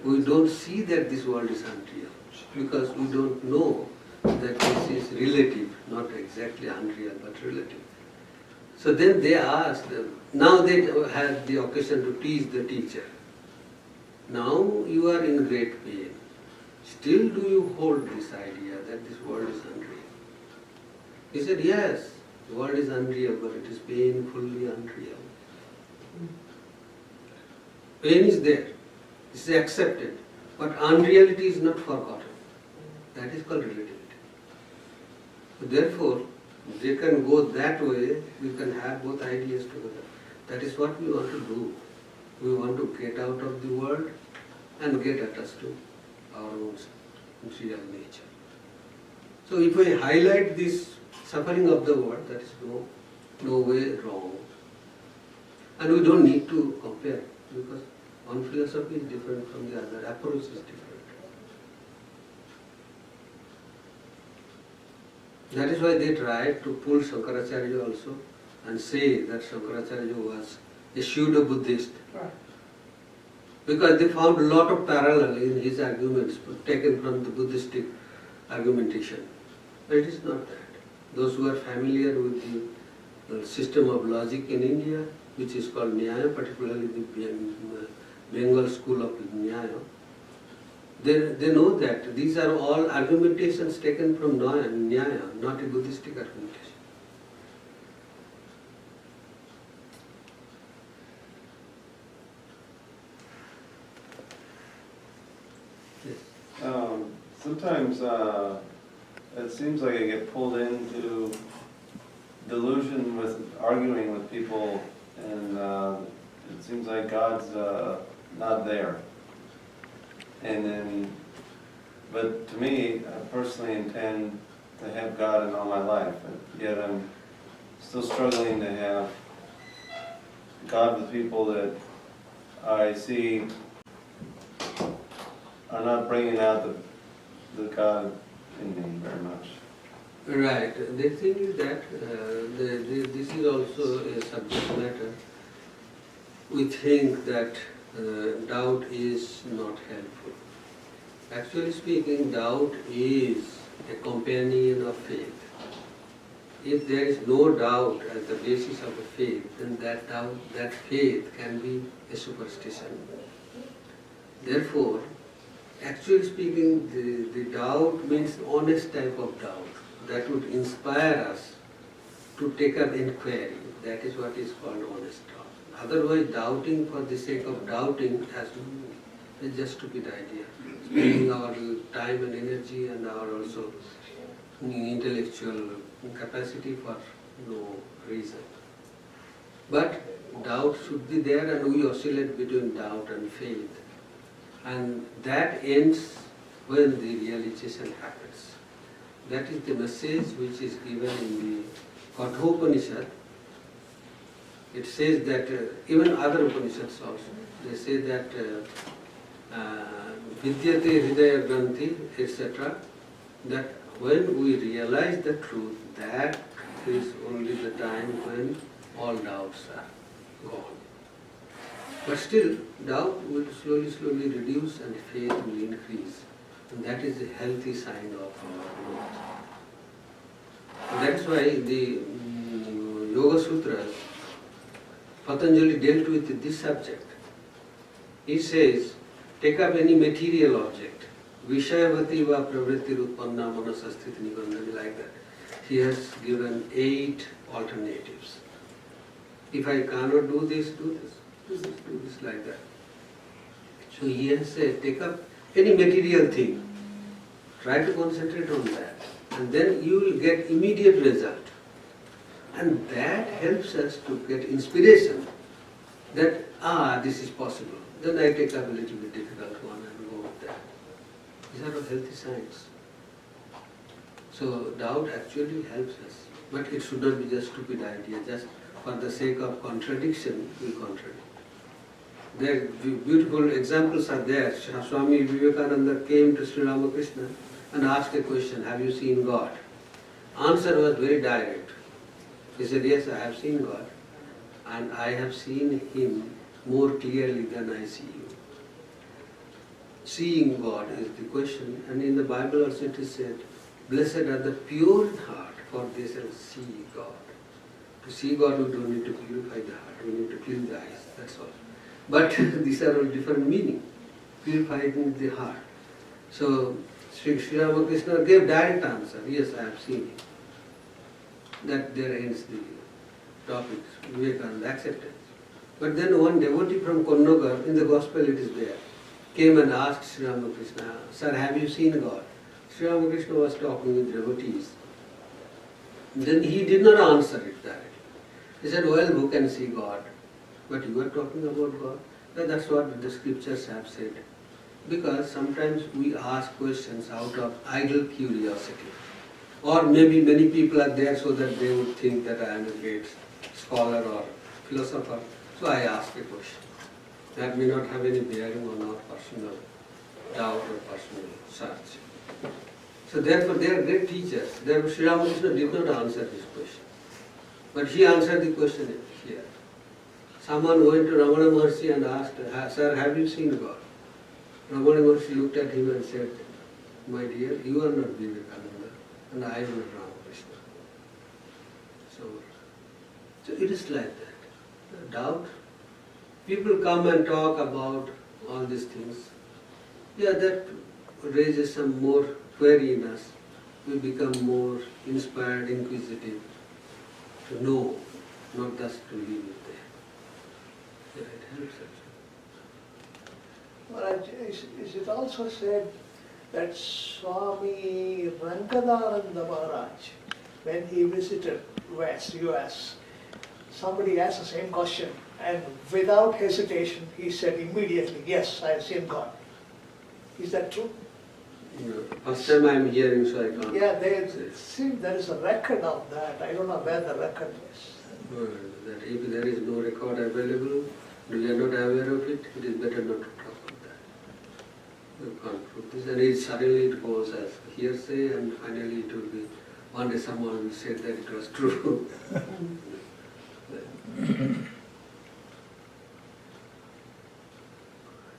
We don't see that this world is unreal because we don't know that this is relative, not exactly unreal but relative. So then they asked, now they had the occasion to teach the teacher. Now you are in great pain. Still do you hold this idea that this world is unreal? He said, yes, the world is unreal, but it is painfully unreal. Pain is there, this is accepted, but unreality is not forgotten. That is called relativity. Therefore, they can go that way, we can have both ideas together. That is what we want to do. We want to get out of the world and get attached to our own real nature. So if we highlight this suffering of the world, that is no way wrong. And we don't need to compare because one philosophy is different from the other, approach is different. That is why they tried to pull Shankaracharya also and say that Shankaracharya was a pseudo-Buddhist. Right. Because they found a lot of parallel in his arguments taken from the Buddhistic argumentation. But it is not that. Those who are familiar with the system of logic in India, which is called Nyaya, particularly the Bengal school of Nyaya, they know that these are all argumentations taken from Nyaya, not a Buddhistic argumentation. Yes. Sometimes it seems like I get pulled into delusion with arguing with people, and it seems like God's not there. And then, but to me, I personally intend to have God in all my life, but yet I'm still struggling to have God with people that I see are not bringing out the God in me very much. Right. The thing is that this is also a subject matter. We think that doubt is not helpful. Actually speaking, doubt is a companion of faith. If there is no doubt as the basis of a faith, then that faith can be a superstition. Therefore, actually speaking, the doubt means honest type of doubt that would inspire us to take up inquiry. That is what is called honest doubt. Otherwise, doubting for the sake of doubting is just stupid idea. Spending our time and energy and our also intellectual capacity for no reason. But doubt should be there, and we oscillate between doubt and faith. And that ends when the realization happens. That is the message which is given in the Kathopanishad. It says that, even other Upanishads also, they say that Vidyate Hridaya Granthi, etc., that when we realize the truth, that is only the time when all doubts are gone. But still, doubt will slowly reduce and faith will increase. And that is a healthy sign of growth. That's why the Yoga Sutras, Patanjali dealt with this subject. He says, take up any material object, Vishayavati va pravritti utpanna manasasthiti nibandhani, like that. He has given 8 alternatives. If I cannot do this, do this, like that. So he has said, take up any material thing, try to concentrate on that, and then you will get immediate result. And that helps us to get inspiration that, this is possible. Then I take up a little bit difficult one and go with that. These are all healthy signs. So doubt actually helps us. But it should not be just stupid idea, just for the sake of contradiction, we contradict. There beautiful examples are there. Swami Vivekananda came to Sri Ramakrishna and asked a question, have you seen God? Answer was very direct. He said, yes, I have seen God. and I have seen him more clearly than I see you. Seeing God is the question, and in the Bible also it is said, blessed are the pure in heart, for they shall see God. To see God, we don't need to purify the heart, we need to clean the eyes, that's all. But these are all different meaning, purifying the heart. So, Sri Ramakrishna gave direct answer, yes, I have seen him. That there ends the topic, Vivekananda acceptance. But then one devotee from Konnagar, in the gospel it is there, came and asked Sri Ramakrishna, Sir, have you seen God? Sri Ramakrishna was talking with devotees. Then he did not answer it directly. He said, well, who can see God? But you are talking about God? That's what the scriptures have said. Because sometimes we ask questions out of idle curiosity. Or maybe many people are there so that they would think that I am a great scholar or philosopher. So I ask a question. That may not have any bearing on our personal doubt or personal search. So therefore they are great teachers. Therefore Sri Ramakrishna did not answer this question. But he answered the question here. Someone went to Ramana Maharshi and asked, Sir, have you seen God? Ramana Maharshi looked at him and said, my dear, you are not Vivekananda and I am not Ramakrishna. So it is like that. Doubt. People come and talk about all these things. Yeah, that raises some more query in us. We become more inspired, inquisitive, to know, not just to leave it there. Yeah, it helps us. Maharaj, is it also said that Swami Rangadananda Maharaj, when he visited US, somebody asked the same question, and without hesitation he said immediately, yes, I have seen God. Is that true? No, first time I am hearing, so I can't. Yeah, there is a record of that. I don't know where the record is. That if there is no record available, we are not aware of it, it is better not to talk about that. We can't prove this, and suddenly it goes as hearsay, and finally it will be, one day someone will say that it was true.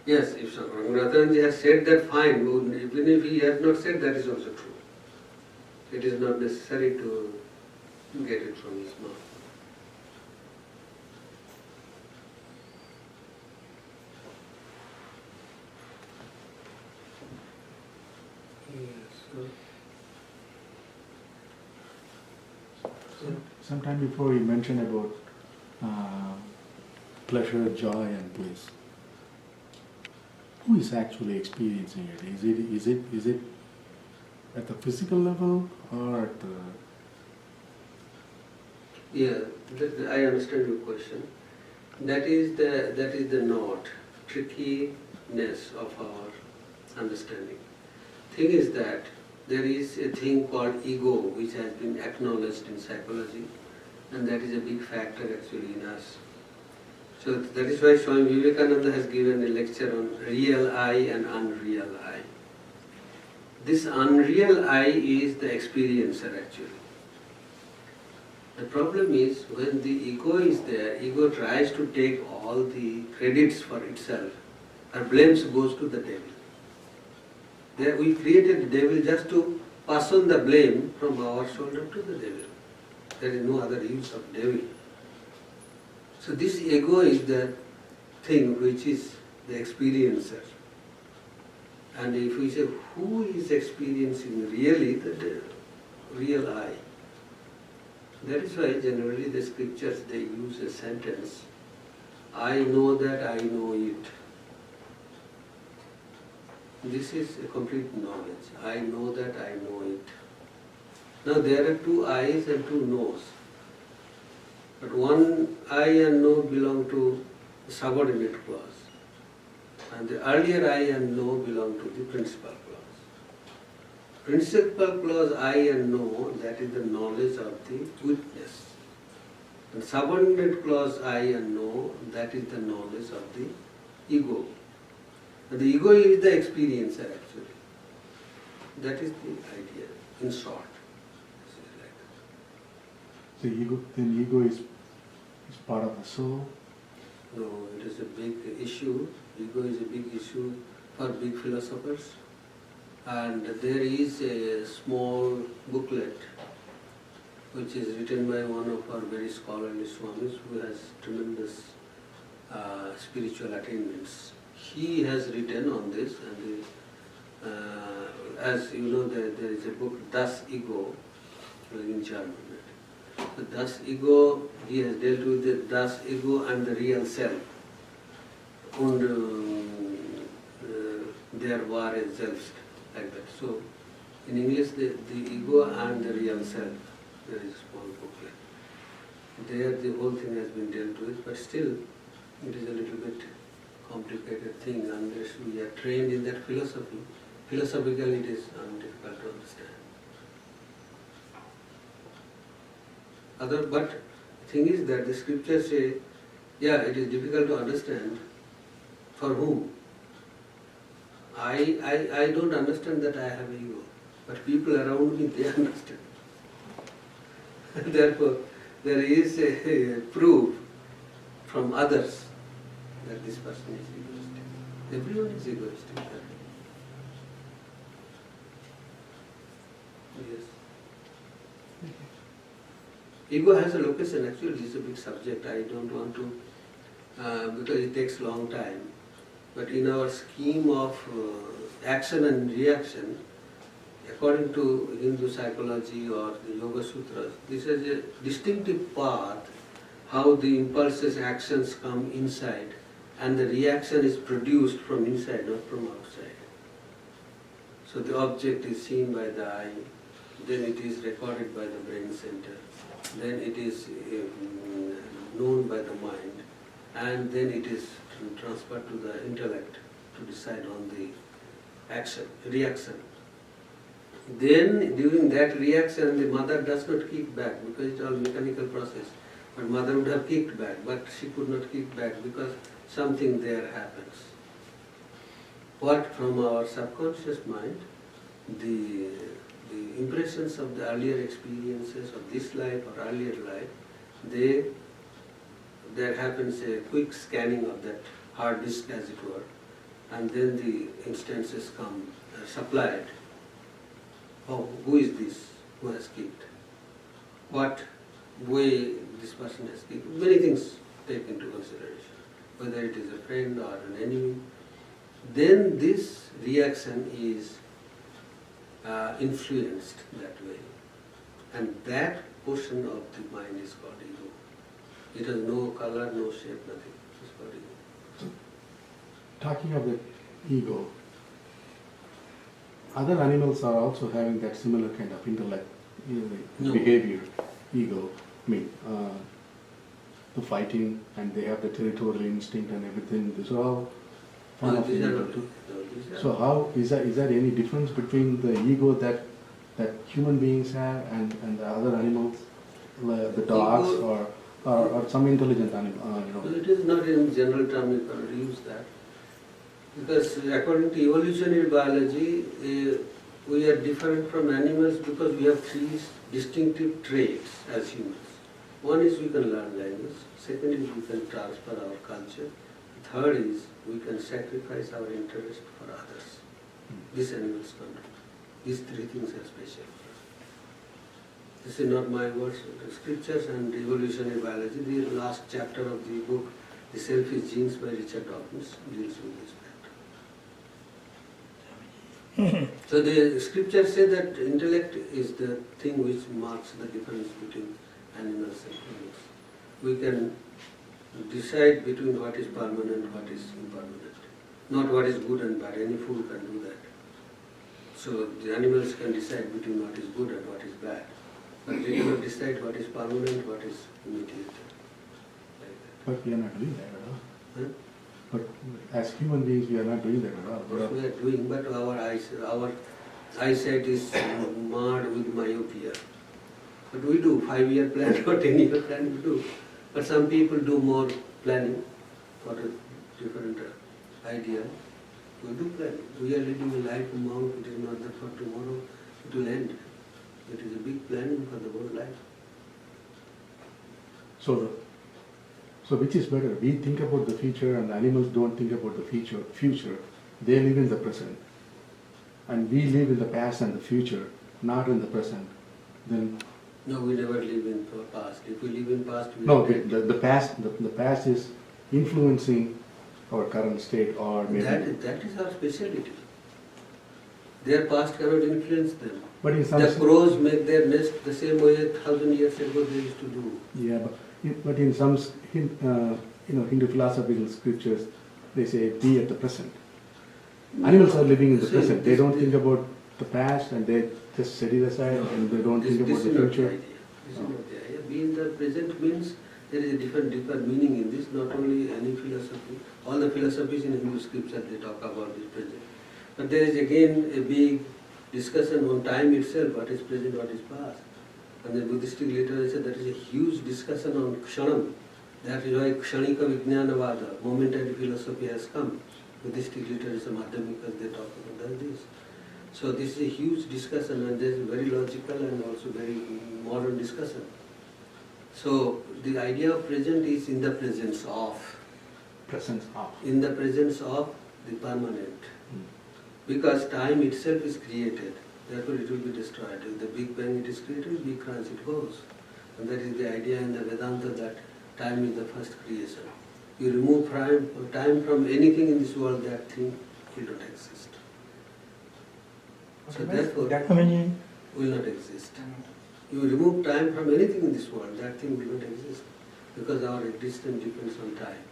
Yes, if Ranganathanji has said that, fine, even if he has not said, that is also true. It is not necessary to get it from his mouth. Sometime before you mentioned about pleasure, joy and bliss. Who is actually experiencing it? Is it at the physical level or at the... Yeah, I understand your question. That is the knot, trickiness of our understanding. Thing is that there is a thing called ego which has been acknowledged in psychology, and that is a big factor actually in us. So that is why Swami Vivekananda has given a lecture on real I and unreal I. This unreal I is the experiencer actually. The problem is when the ego is there, ego tries to take all the credits for itself. Our blames goes to the devil. There we created the devil just to pass on the blame from our shoulder to the devil. There is no other use of devil. So this ego is the thing which is the experiencer. And if we say who is experiencing really the real I, that is why generally the scriptures they use a sentence, I know that I know it. This is a complete knowledge. I know that I know it. Now there are two I's and two no's. But one I and no belong to the subordinate clause. And the earlier I and no belong to the principal clause. Principal clause I and no, that is the knowledge of the witness. And subordinate clause I and no, that is the knowledge of the ego. And the ego is the experiencer actually. That is the idea, in short. So ego is It's part of the soul. No, it is a big issue. Ego is a big issue for big philosophers. And there is a small booklet which is written by one of our very scholarly Swamis who has tremendous spiritual attainments. He has written on this, and as you know, there is a book, Das Ego, in German. So Das Ego, he has dealt with the Das Ego and the real self. Und der wahre Selbst, like that. So in English, the ego and the real self, there is a small booklet. There the whole thing has been dealt with, but still it is a little bit complicated thing unless we are trained in that philosophy. Philosophically it is difficult to understand. But the thing is that the scriptures say, yeah, it is difficult to understand. For whom? I don't understand that I have ego, but people around me, they understand. Therefore, there is a proof from others that this person is egoistic. Everyone is egoistic. Yes. Ego has a location. Actually, this is a big subject. I don't want to, because it takes a long time. But in our scheme of action and reaction, according to Hindu psychology or the Yoga Sutras, this is a distinctive path how the impulses, actions come inside and the reaction is produced from inside, not from outside. So the object is seen by the eye, then it is recorded by the brain center, then it is known by the mind, and then it is transferred to the intellect to decide on the reaction. Then during that reaction the mother does not kick back because it's all mechanical process. But mother would have kicked back, but she could not kick back because something there happens. What from our subconscious mind, the impressions of the earlier experiences of this life or earlier life, there happens a quick scanning of that hard disk as it were, and then the instances come supplied. Oh, who is this who has kicked? What way this person has kicked? Many things take into consideration, whether it is a friend or an enemy. Then this reaction is influenced that way. And that portion of the mind is called ego. It has no color, no shape, nothing. It's called ego. Talking of the ego, other animals are also having that similar kind of intellect, No. behavior, ego, the fighting, and they have the territorial instinct and everything. These are all form No, of these are ego not. too. No, these are So how is there any difference between the ego that human beings have and the other animals, like the dogs Ego- or some intelligent animal? Well, it is not in general term you can use that. Because according to evolutionary biology, we are different from animals because we have three distinctive traits as humans. One is we can learn language, second is we can transfer our culture, third is we can sacrifice our interest for others. These animals can't do. These three things are special. This is not my words, the scriptures and evolutionary biology. The last chapter of the book, The Selfish Genes by Richard Dawkins, deals with this matter. So the scriptures say that intellect is the thing which marks the difference between animals and humans. We can decide between what is permanent, what is impermanent. Not what is good and bad. Any fool can do that. So the animals can decide between what is good and what is bad. But they cannot decide what is permanent, what is immediate. Like that. But we are not doing that at all. Huh? But as human beings, we are not doing that at all. Of course we are doing, but our eyesight is marred with myopia. But we do 5-year plan or 10-year plan, we do. But some people do more planning for a different idea. We do planning. We are living a life amount, it is not that for tomorrow it will end. It is a big planning for the whole life. So So which is better? We think about the future and the animals don't think about the future. They live in the present. And we live in the past and the future, not in the present. Then No, we never live in past. If we live in past, we no, are dead. the past is influencing our current state or maybe. That is our specialty. Their past cannot influence them. But in some The crows make their nest the same way 1,000 years ago they used to do. yeah, but in some Hindu philosophical scriptures, they say be at the present. Animals are living in the See, present. They this- don't this- think about the past and they just set it aside and they don't think about This the is not the future. idea. This is not the idea. Be in the present means there is a deeper meaning in this, not only any philosophy. All the philosophies in Hindu scripture they talk about this present. But there is again a big discussion on time itself, what is present, what is past. And the Buddhistic literature, there is a huge discussion on kshanam. That is why kshanika vijnanavada, momentary philosophy has come. Buddhistic literature, madhyamikas, they talk about this. So this is a huge discussion and there is very logical and also very modern discussion. So the idea of present is in the presence of. Presence of. In the presence of the permanent. Because time itself is created, therefore it will be destroyed. If the Big Bang it is created, Big Crunch it goes. And that is the idea in the Vedanta that time is the first creation. You remove time from anything in this world, that thing will not exist. So therefore, will not exist. You remove time from anything in this world, that thing will not exist. Because our existence depends on time.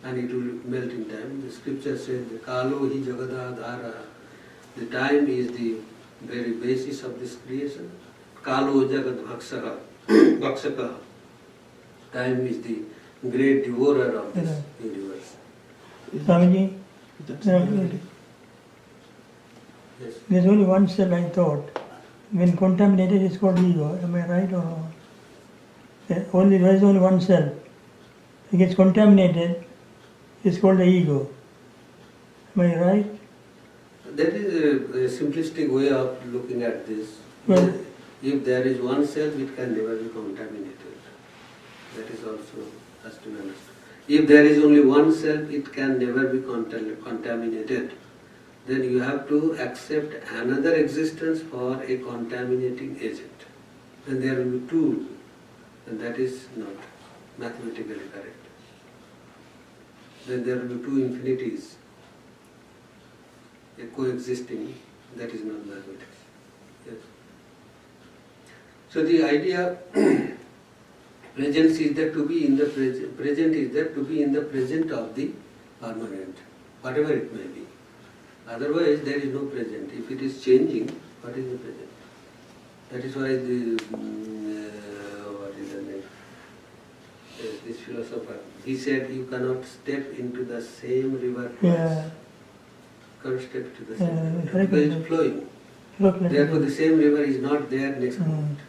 And it will melt in time. The scripture says, the kalo hi jagada dhara. The time is the very basis of this creation. Kalo jagad bhaksaka. Time is the great devourer of this universe. Swamiji, Yes. there's only one cell, I thought. When contaminated, it's called ego. Am I right or wrong? There is only one cell. If it gets contaminated, it's called the ego. Am I right? That is a simplistic way of looking at this. Well- If there is one cell, it can never be contaminated. That is also has to be understood. If there is only one cell, it can never be contaminated. Then you have to accept another existence for a contaminating agent. And there will be two, and that is not mathematically correct. Then there will be two infinities coexisting, that is not mathematics. Yes. So the idea presence is there to be in the present is there to be in the present of the permanent, whatever it may be. Otherwise there is no present. If it is changing, what is the present? That is why the what is the name? This philosopher, he said you cannot step into the same river twice. Yeah. Can't step to the same river very because good. it's flowing. Look like Therefore the same river is not there next Mm. moment.